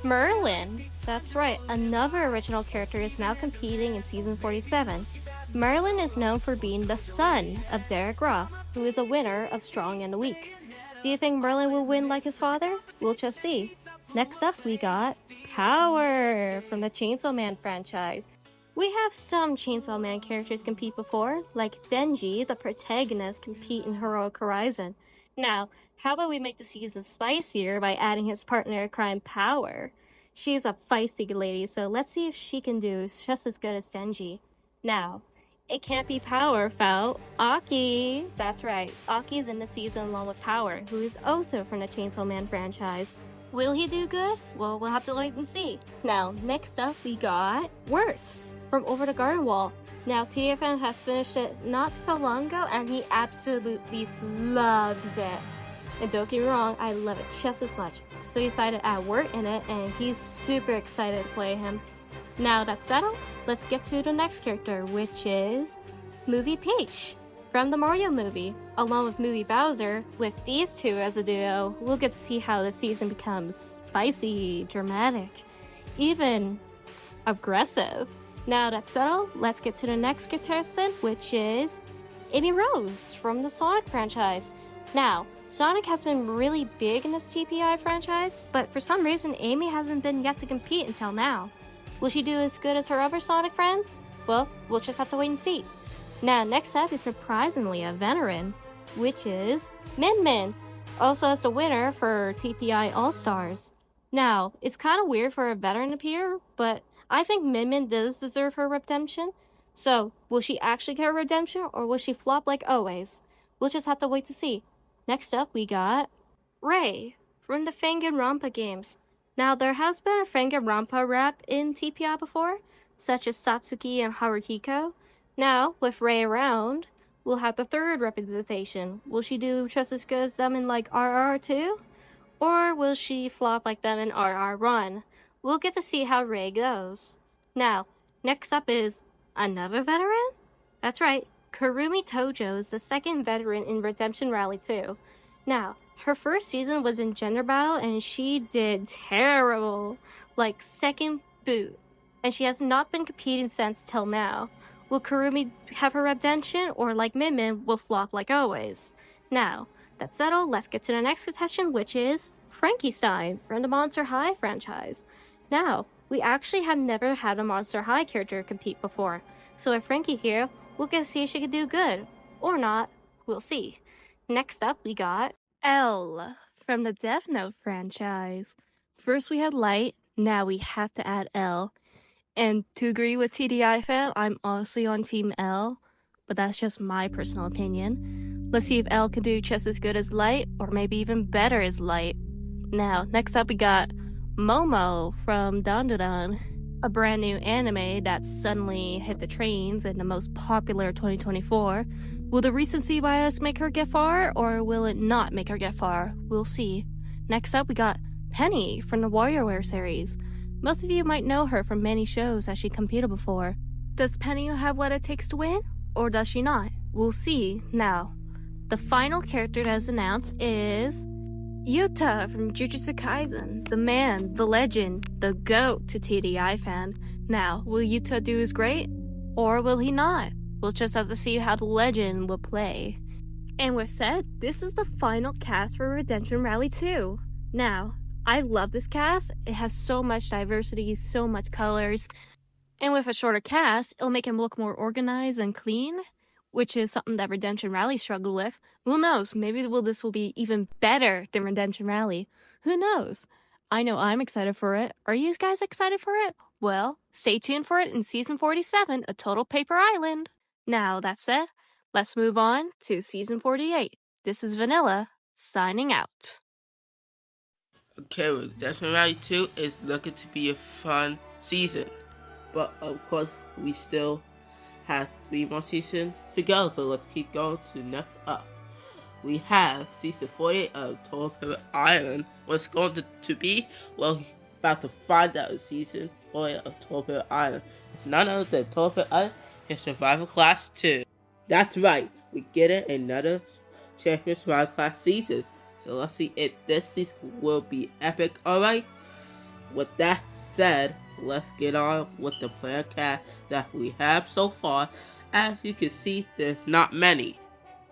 [SPEAKER 6] Merlin. That's right, another original character is now competing in Season 47. Merlin is known for being the son of Derek Ross, who is a winner of Strong and the Weak. Do you think Merlin will win like his father? We'll just see. Next up, we got Power from the Chainsaw Man franchise. We have some Chainsaw Man characters compete before, like Denji, the protagonist, compete in Heroic Horizon. Now, how about we make the season spicier by adding his partner in crime, Power? She's a feisty lady, so let's see if she can do just as good as Denji. Now, it can't be Power without Aki. That's right, Aki's in the season along with Power, who is also from the Chainsaw Man franchise. Will he do good? Well, we'll have to wait and see. Now, next up we got Wirt from Over the Garden Wall. Now, TFN has finished it not so long ago, and he absolutely loves it. And don't get me wrong, I love it just as much. So he decided to add Wirt in it, and he's super excited to play him. Now that's settled, let's get to the next character, which is Movie Peach from the Mario movie. Along with Movie Bowser, with these two as a duo, we'll get to see how the season becomes spicy, dramatic, even aggressive. Now that's settled, let's get to the next contestant, which is Amy Rose from the Sonic franchise. Now, Sonic has been really big in this TPI franchise, but for some reason Amy hasn't been yet to compete until now. Will she do as good as her other Sonic friends? Well, we'll just have to wait and see. Now, next up is surprisingly a veteran, which is Min Min, also as the winner for TPI All-Stars. Now, it's kind of weird for a veteran to appear, but I think Min Min does deserve her redemption. So, will she actually get her redemption, or will she flop like always? We'll just have to wait to see. Next up, we got Ray from the Danganronpa games. Now, there has been a Danganronpa rep in TPI before, such as Satsuki and Haruhiko. Now, with Ray around, we'll have the third representation. Will she do just as good as them in like RR2? Or will she flop like them in RR1? We'll get to see how Ray goes. Now, next up is another veteran? That's right, Kurumi Tojo is the second veteran in Redemption Rally 2. Now, her first season was in Gender Battle and she did terrible, like second boot. And she has not been competing since till now. Will Kurumi have her redemption, or like Min Min, will flop like always? Now, that's settled, let's get to the next contestant, which is Frankenstein from the Monster High franchise. Now, we actually have never had a Monster High character compete before, so with Frankie here, we'll get to see if she can do good. Or not, we'll see. Next up, we got L from the Death Note franchise. First we had Light, now we have to add L. And to agree with TDI fan, I'm honestly on Team L, but that's just my personal opinion. Let's see if L can do just as good as Light, or maybe even better as Light. Now, next up we got Momo from Dandadan, a brand new anime that suddenly hit the trains in the most popular 2024. Will the recency bias make her get far, or will it not make her get far? We'll see. Next up we got Penny from the WarioWare series. Most of you might know her from many shows that she competed before. Does Penny have what it takes to win, or does she not? We'll see. Now, the final character that is announced is Yuta from Jujutsu Kaisen, the man, the legend, the GOAT to TDI fan. Now, will Yuta do as great, or will he not? We'll just have to see how the legend will play. And with said, this is the final cast for Redemption Rally 2. Now, I love this cast. It has so much diversity, so much colors. And with a shorter cast, it'll make him look more organized and clean, which is something that Redemption Rally struggled with. Who knows? Maybe this will be even better than Redemption Rally. Who knows? I know I'm excited for it. Are you guys excited for it? Well, stay tuned for it in Season 47 of Total Paper Island. Now, that said, let's move on to Season 48. This is Vanilla, signing out.
[SPEAKER 4] Okay, Redemption Rally 2 is looking to be a fun season. But, of course, we still have 3 more seasons to go, so let's keep going to next up. We have Season 48 of Total Paper Island. What's going to be? Well, we're about to find out in Season 48 of Total Paper Island. None other than Total Paper Island is Survival Class 2. That's right, we get it, another Champion Survival Class season. So let's see if this season will be epic, alright? With that said, let's get on with the player cast that we have so far. As you can see, there's not many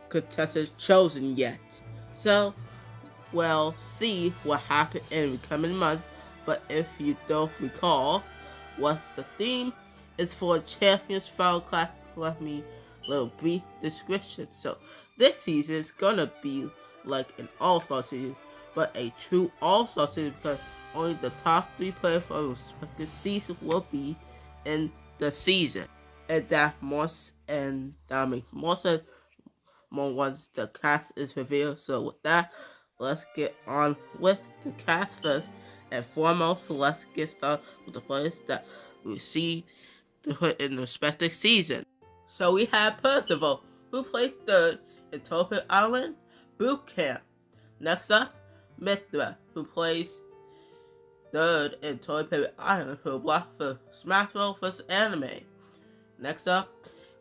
[SPEAKER 4] contestants chosen yet. So, we'll see what happens in the coming months. But if you don't recall what the theme is for Champions Survival Class, let me a little brief description. So, this season is gonna be like an all-star season, but a true all-star season because only the top 3 players for the respective season will be in the season. And that makes more sense more once the cast is revealed. So with that, let's get on with the cast first. And foremost, let's get started with the players that we see to put in the respective season. So we have Percival, who plays third in Tophet Island Boot Camp. Next up, Mithra, who plays third in Tophet Island, who blocked for Smash Bros. Vs. Anime. Next up,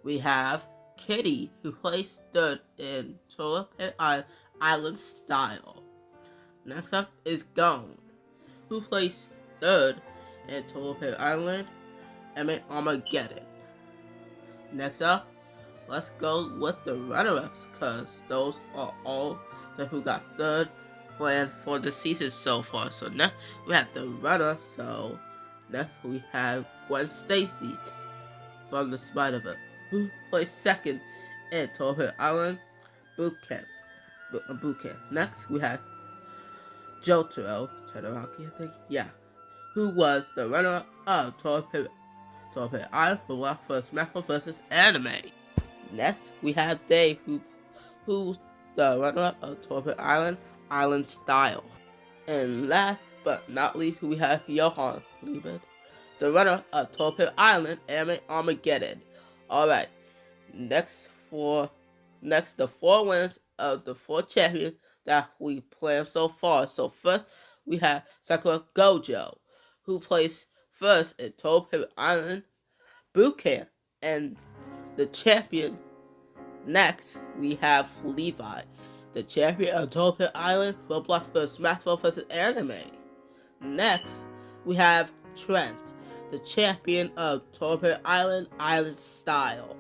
[SPEAKER 4] we have Kitty, who plays third in Tophet Island Style. Next up is Gone, who plays third in Tophet Island and Armageddon. Next up, let's go with the runner-ups, because those are all the who got third planned for the season so far. So next we have the runner. So next we have Gwen Stacy from the Spider-Verse, who plays second in Tophet Island Boot Camp. Next we have Jotaro Todoroki, I think, who was the runner-up of Tophet Island who lost for Smash Bros. Vs. Anime. Next we have Dave, who's the runner-up of Tophet Island Style. And last but not least, we have Johan Liebert, the runner of Tophet Island Anime Armageddon. Alright, next the 4 winners of the 4 champions that we planned so far. So first we have Sakura Gojo, who plays first in Tophet Island Boot Camp and the champion. Next we have Levi, the champion of Tophet Island Roblox for Smash Bros. Vs. Anime. Next we have Trent, the champion of Tophet Island Style.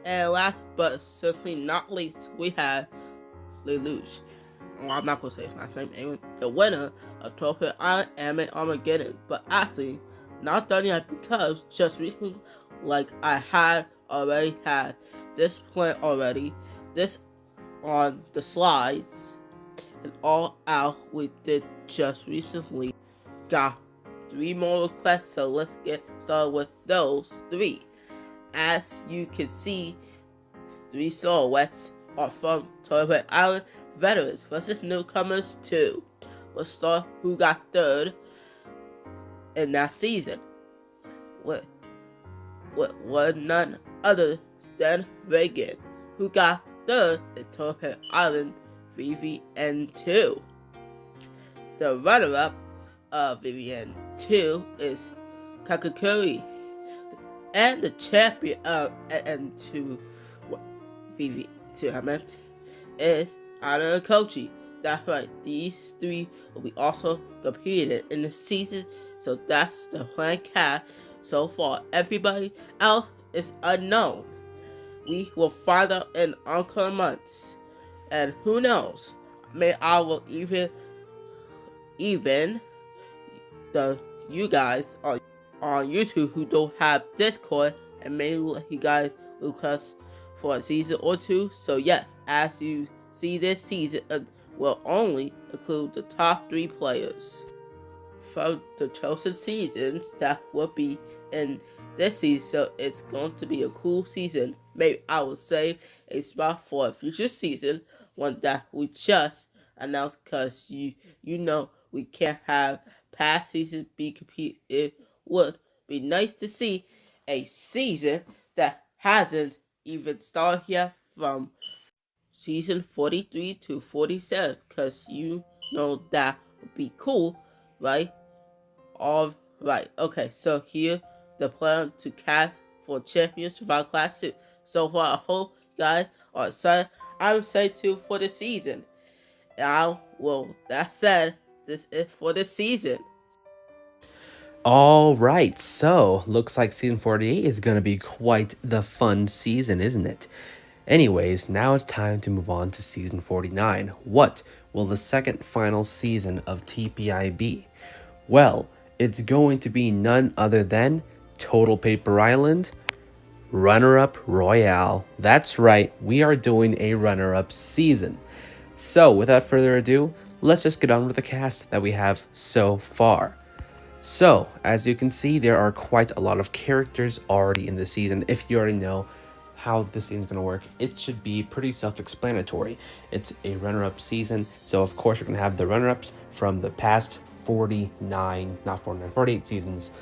[SPEAKER 4] And last but certainly not least, we have Lelouch. I'm not gonna say his last name anyway. The winner of Tophet Island Anime Armageddon. But actually, not done yet, because just recently, like I had already had this plan already. This on the slides. And all out we did just recently. Got 3 more requests, so let's get started with those 3. As you can see, 3 silhouettes are from Tophet Island Veterans vs. Newcomers 2. Let's start who got third in that season. With none other than Reagan, who got third in Tophet Island VVN2. The runner-up of VVN2 is Kakakuri, and the champion of N2 VV2 I meant is Anna Kochi. That's right, these 3 will be also competing in the season, so that's the planned cast so far. Everybody else is unknown. We will find out in oncoming months, and who knows, maybe I will even you guys on YouTube who don't have Discord, and maybe let you guys request for a season or 2. So yes, as you see, this season will only include the top 3 players from the chosen seasons that will be in this season. So it's going to be a cool season. Maybe I will save a spot for a future season, one that we just announced, because you know we can't have past seasons be competed. It would be nice to see a season that hasn't even started yet, from season 43 to 47, because you know that would be cool, right? Alright, okay, so here the plan to cast for Champions Survival Class 2. So far, I hope you guys are excited. I'm excited too for the season. Now, well, that said, this is for the season.
[SPEAKER 1] All right, so looks like season 48 is going to be quite the fun season, isn't it? Anyways, now it's time to move on to season 49. What will the second final season of TPI be? Well, it's going to be none other than Total Paper Island runner-up Royale. That's right, we are doing a runner-up season. So without further ado, let's just get on with the cast that we have so far. So, as you can see, there are quite a lot of characters already in the season. If you already know how this season's going to work, it should be pretty self-explanatory. It's a runner-up season, so of course you're going to have the runner-ups from the past 48 seasons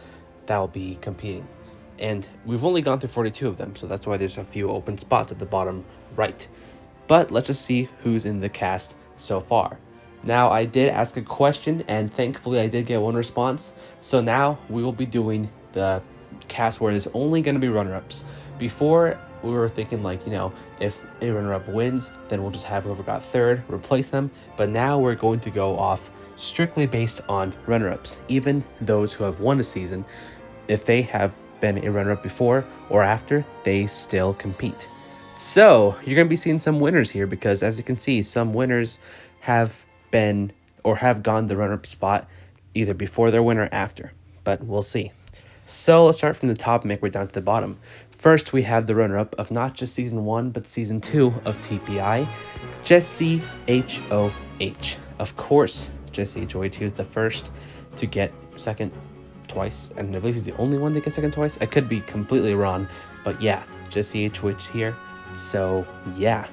[SPEAKER 1] that will be competing. And we've only gone through 42 of them, so that's why there's a few open spots at the bottom right. But let's just see who's in the cast so far. Now, I did ask a question, and thankfully I did get one response. So now we will be doing the cast where there's only going to be runner-ups. Before, we were thinking like, if a runner-up wins, then we'll just have whoever got third replace them. But now we're going to go off strictly based on runner-ups. Even those who have won a season, if they have been a runner-up before or after, they still compete. So you're going to be seeing some winners here, because as you can see, some winners have been or have gone the runner-up spot either before their win or after, but we'll see. So let's start from the top and make our way down to the bottom. First, we have the runner-up of not just season 1 but season 2 of TPI, Jesse HOH. Of course, Jesse HOH is the first to get second twice, and I believe he's the only one to get second twice. I could be completely wrong, but yeah, Jesse HOH here. So yeah.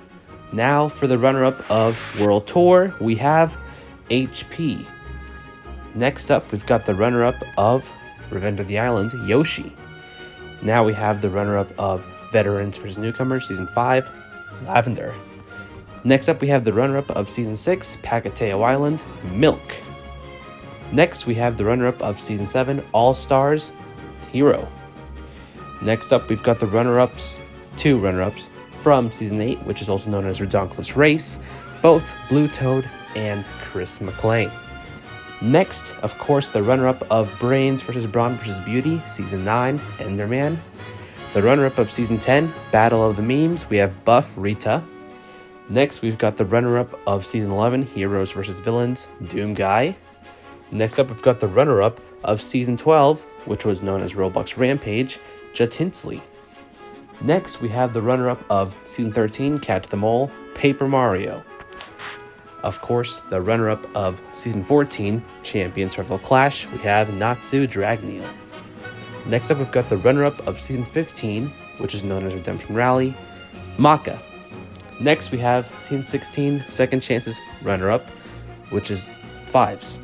[SPEAKER 1] Now for the runner-up of World Tour, we have HP. Next up, we've got the runner-up of Revenge of the Island, Yoshi. Now we have the runner-up of Veterans vs. Newcomers, Season 5, Lavender. Next up, we have the runner-up of Season 6, Pacateo Island, Milk. Next, we have the runner-up of Season 7, All-Stars, Hero. Next up, we've got the runner-ups, 2 runner-ups, from Season 8, which is also known as Redonkulous Race, both Blue Toad and Chris McClane. Next, of course, the runner-up of Brains vs. Brawn vs. Beauty, Season 9, Enderman. The runner-up of Season 10, Battle of the Memes, we have Buff Rita. Next, we've got the runner-up of Season 11, Heroes vs. Villains, Doom Guy. Next up, we've got the runner-up of Season 12, which was known as Roblox Rampage, Jatinsley. Next, we have the runner-up of Season 13, Catch the Mole, Paper Mario. Of course, the runner-up of Season 14, Champion Survival Clash, we have Natsu Dragneel. Next up, we've got the runner-up of Season 15, which is known as Redemption Rally, Maka. Next, we have Season 16, Second Chances runner-up, which is Fives.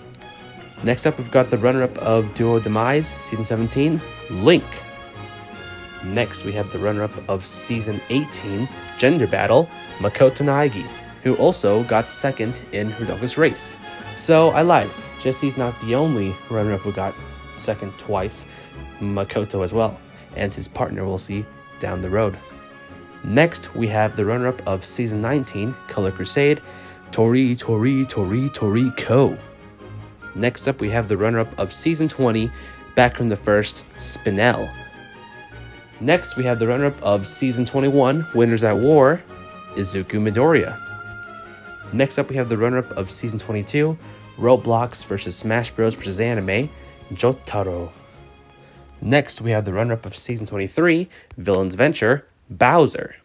[SPEAKER 1] Next up, we've got the runner-up of Duo Demise, Season 17, Link. Next, we have the runner-up of Season 18, Gender Battle, Makoto Naegi, who also got second in Redonkulous Race. So, I lied. Jesse's not the only runner-up who got second twice, Makoto as well, and his partner we'll see down the road. Next, we have the runner-up of Season 19, Color Crusade, Tori Ko. Next up, we have the runner-up of Season 20, back from the first, Spinel. Next, we have the runner-up of Season 21, Winners at War, Izuku Midoriya. Next up, we have the runner-up of Season 22, Roblox vs. Smash Bros. Vs. Anime, Jotaro. Next, we have the runner-up of Season 23, Villain's Venture, Bowser.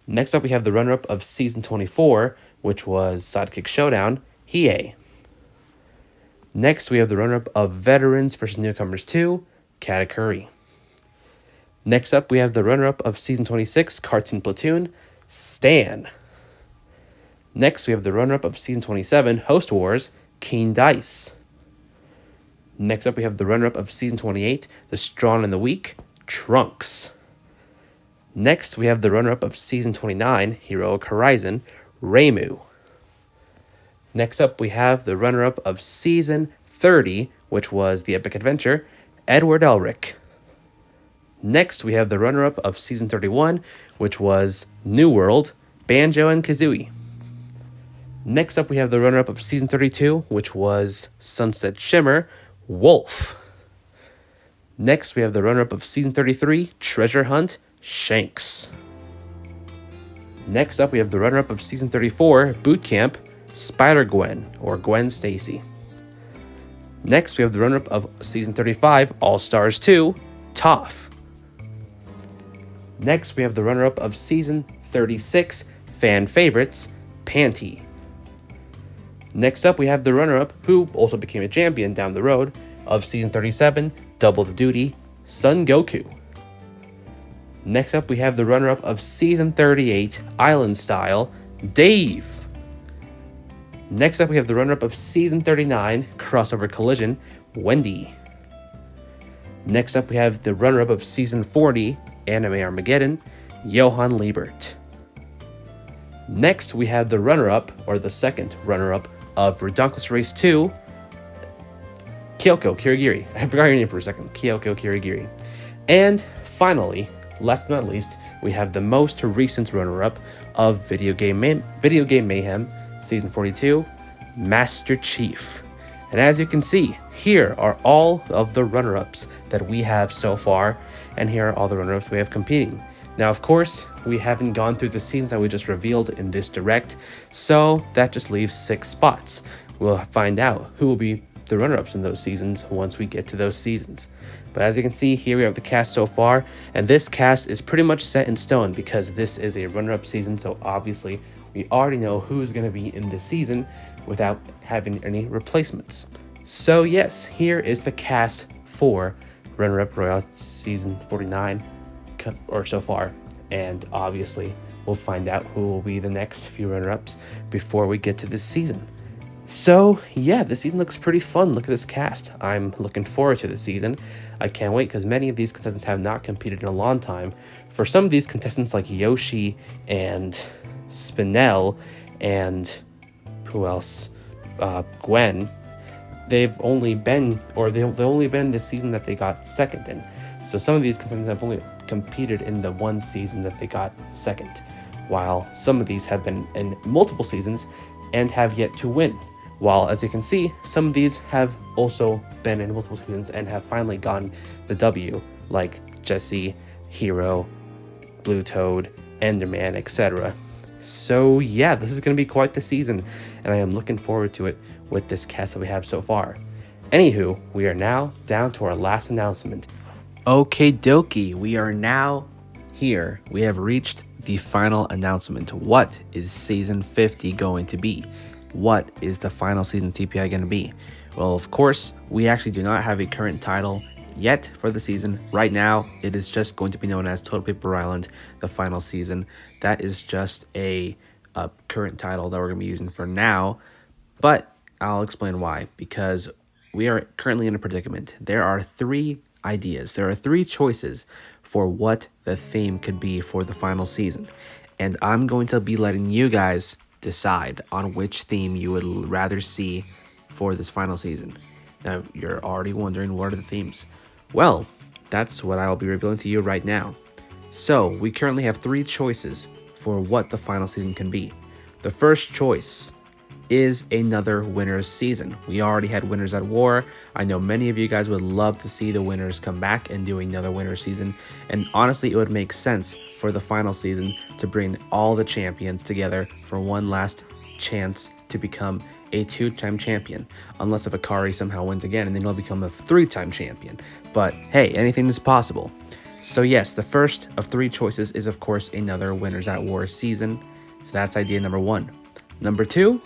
[SPEAKER 1] Next up, we have the runner-up of Season 24, which was Sidekick Showdown, Hiei. Next, we have the runner-up of Veterans vs. Newcomers 2, Katakuri. Next up, we have the runner-up of Season 26, Cartoon Platoon, Stan. Next, we have the runner-up of Season 27, Host Wars, Keen Dice. Next up, we have the runner-up of Season 28, The Strong and the Weak, Trunks. Next, we have the runner-up of Season 29, Heroic Horizon, Reimu. Next up, we have the runner-up of Season 30, which was The Epic Adventure, Edward Elric. Next, we have the runner-up of Season 31, which was New World, Banjo and Kazooie. Next up, we have the runner-up of Season 32, which was Sunset Shimmer, Wolf. Next, we have the runner-up of Season 33, Treasure Hunt, Shanks. Next up, we have the runner-up of Season 34, Boot Camp, Spider-Gwen, or Gwen Stacy. Next, we have the runner-up of Season 35, All-Stars 2, Toph. Next, we have the runner-up of Season 36, Fan Favorites, Panty. Next up, we have the runner-up, who also became a champion down the road, of Season 37, Double the Duty, Son Goku. Next up, we have the runner-up of Season 38, Island Style, Dave. Next up, we have the runner-up of Season 39, Crossover Collision, Wendy. Next up, we have the runner-up of Season 40, Anime Armageddon, Johann Liebert. Next, we have the runner-up, or the second runner-up, of Redonkulous Race 2, Kyoko Kirigiri. I forgot your name for a second. Kyoko Kirigiri. And finally, last but not least, we have the most recent runner-up of Video Game Mayhem Season 42, Master Chief. And as you can see, here are all of the runner-ups that we have so far, and here are all the runner-ups we have competing. Now, of course, we haven't gone through the seasons that we just revealed in this direct, so that just leaves 6 spots. We'll find out who will be the runner-ups in those seasons once we get to those seasons. But as you can see, here we have the cast so far, and this cast is pretty much set in stone because this is a runner-up season, so obviously we already know who's going to be in this season without having any replacements. So yes, here is the cast for runner-up Royale Season 49, or so far, and obviously we'll find out who will be the next few runner-ups before we get to this season. So yeah, this season looks pretty fun. Look at this cast. I'm looking forward to this season. I can't wait because many of these contestants have not competed in a long time. For some of these contestants like Yoshi and Spinel and who else? Gwen, they've only been in this season that they got second in. So some of these contestants have only competed in the one season that they got second, while some of these have been in multiple seasons and have yet to win. While, as you can see, some of these have also been in multiple seasons and have finally gotten the W, like Jesse, Hero, Blue Toad, Enderman, etc. So yeah, this is going to be quite the season, and I am looking forward to it with this cast that we have so far. Anywho, we are now down to our last announcement. Okay dokie, we are now here. We have reached the final announcement. What is Season 50 going to be? What is the final Season TPI going to be? Well, of course, we actually do not have a current title yet for the season. Right now, it is just going to be known as Total Paper Island, the final season. That is just a current title that we're going to be using for now, but I'll explain why. Because we are currently in a predicament. There are 3 ideas. There are 3 choices for what the theme could be for the final season, and I'm going to be letting you guys decide on which theme you would rather see for this final season. Now, you're already wondering, what are the themes? Well, that's what I'll be revealing to you right now. So, we currently have 3 choices for what the final season can be. The first choice is another Winners season. We already had Winners at War. I know many of you guys would love to see the Winners come back and do another Winners season, and honestly, it would make sense for the final season to bring all the champions together for one last chance to become a 2-time champion, unless if Akari somehow wins again, and then he'll become a 3-time champion. But hey, anything is possible. So yes, the first of 3 choices is of course another Winners at War season. So that's idea number 1. Number 2,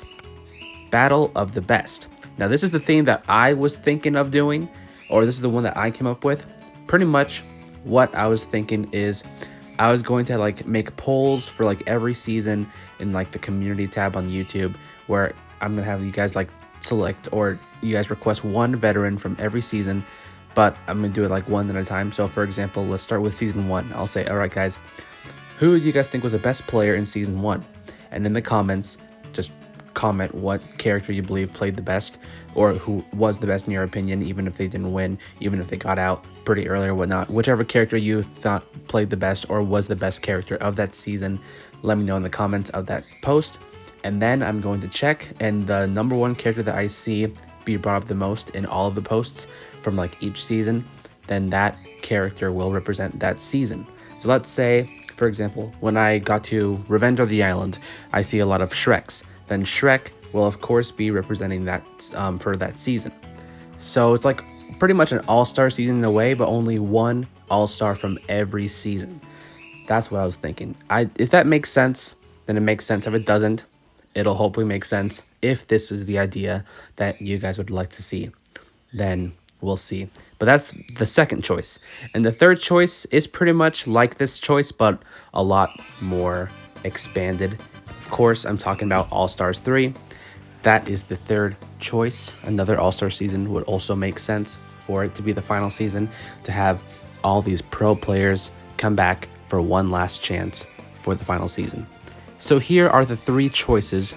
[SPEAKER 1] Battle of the Best. Now this is the theme that I was thinking of doing, or this is the one that I came up with. Pretty much what I was thinking is I was going to like make polls for like every season in like the community tab on YouTube, where I'm gonna have you guys like select, or you guys request one veteran from every season, but I'm gonna do it like one at a time. So for example, let's start with season 1. I'll say, all right guys, who do you guys think was the best player in season 1? And in the comments, just comment what character you believe played the best, or who was the best in your opinion, even if they didn't win, even if they got out pretty early or whatnot. Whichever character you thought played the best or was the best character of that season, let me know in the comments of that post. And then I'm going to check, and the number 1 character that I see be brought up the most in all of the posts from like each season, then that character will represent that season. So let's say, for example, when I got to Revenge of the Island, I see a lot of Shreks. Then Shrek will of course be representing that for that season. So it's like pretty much an all-star season in a way, but only one all-star from every season. That's what I was thinking. If that makes sense, then it makes sense. If it doesn't, it'll hopefully make sense. If this is the idea that you guys would like to see, then we'll see. But that's the second choice. And the third choice is pretty much like this choice, but a lot more expanded. Of course, I'm talking about All-Stars 3. That is the third choice. Another All-Star season would also make sense for it to be the final season, to have all these pro players come back for one last chance for the final season. So here are the three choices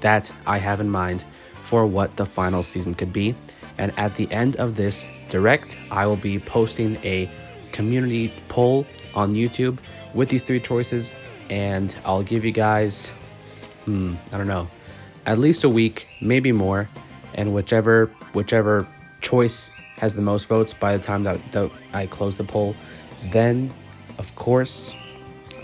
[SPEAKER 1] that I have in mind for what the final season could be. And at the end of this direct, I will be posting a community poll on YouTube with these three choices, and I'll give you guys, I don't know, at least a week, maybe more, and whichever choice has the most votes by the time that I close the poll, then of course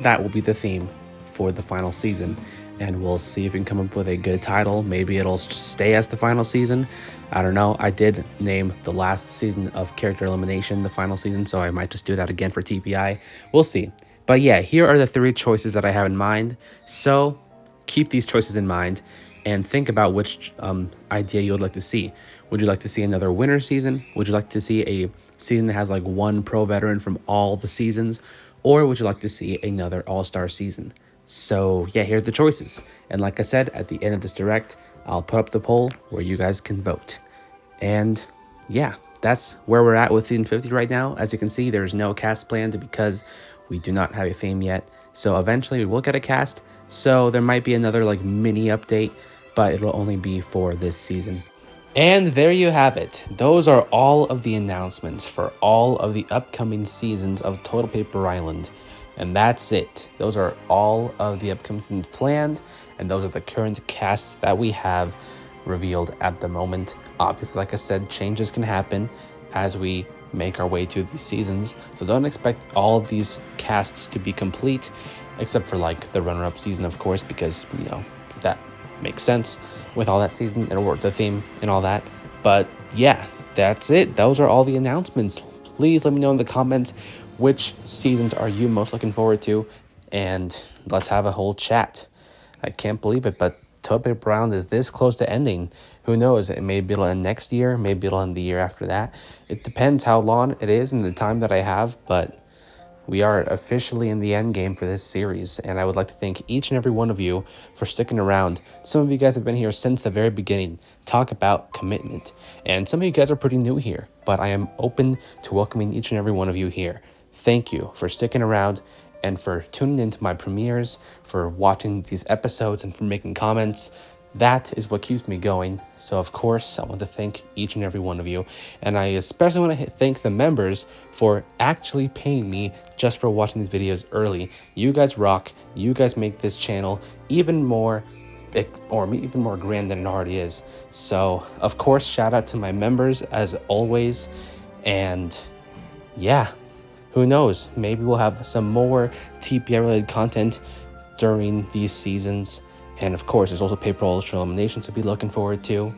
[SPEAKER 1] that will be the theme for the final season. And we'll see if we can come up with a good title. Maybe it'll stay as the final season. I don't know. I did name the last season of Character Elimination the final season, so I might just do that again for TPI. We'll see. But yeah, here are the three choices that I have in mind. So keep these choices in mind and think about which idea you would like to see. Would you like to see another winter season? Would you like to see a season that has like one pro veteran from all the seasons? Or would you like to see another all-star season? So yeah, here's the choices. And like I said, at the end of this direct, I'll put up the poll where you guys can vote. And yeah, that's where we're at with season 50 right now. As you can see, there's no cast planned because we do not have a theme yet. So eventually we will get a cast. So there might be another like mini update, but it'll only be for this season. And there you have it. Those are all of the announcements for all of the upcoming seasons of Total Paper Island. And that's it. Those are all of the upcoming seasons planned, and those are the current casts that we have revealed at the moment. Obviously, like I said, changes can happen as we make our way to these seasons, so don't expect all of these casts to be complete, except for like the runner-up season, of course, because, you know, that makes sense with all that season. It'll work the theme and all that. But yeah, that's it. Those are all the announcements. Please let me know in the comments which seasons are you most looking forward to, and let's have a whole chat. I can't believe it, but Total Paper Island is this close to ending. Who knows? Maybe it'll end next year, maybe it'll end the year after that. It depends how long it is and the time that I have, but we are officially in the end game for this series, and I would like to thank each and every one of you for sticking around. Some of you guys have been here since the very beginning. Talk about commitment. And some of you guys are pretty new here, but I am open to welcoming each and every one of you here. Thank you for sticking around and for tuning into my premieres, for watching these episodes, and for making comments. That is what keeps me going. So of course, I want to thank each and every one of you. And I especially want to thank the members for actually paying me just for watching these videos early. You guys rock. You guys make this channel even more grand than it already is. So of course, shout out to my members as always. And yeah, who knows? Maybe we'll have some more TPI related content during these seasons. And of course, there's also paper ultra eliminations to be looking forward to.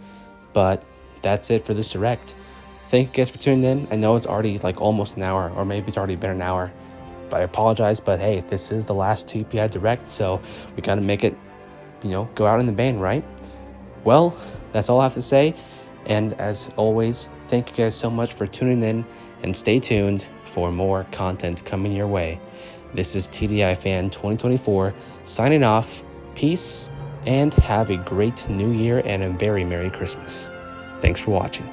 [SPEAKER 1] But that's it for this direct. Thank you guys for tuning in. I know it's already like almost an hour, or maybe it's already been an hour. But I apologize. But hey, this is the last TPI direct, so we gotta make it, you know, go out in the bang, right? Well, that's all I have to say. And as always, thank you guys so much for tuning in, and stay tuned for more content coming your way. This is TDI Fan 2024 signing off. Peace, and have a great new year and a very Merry Christmas. Thanks for watching.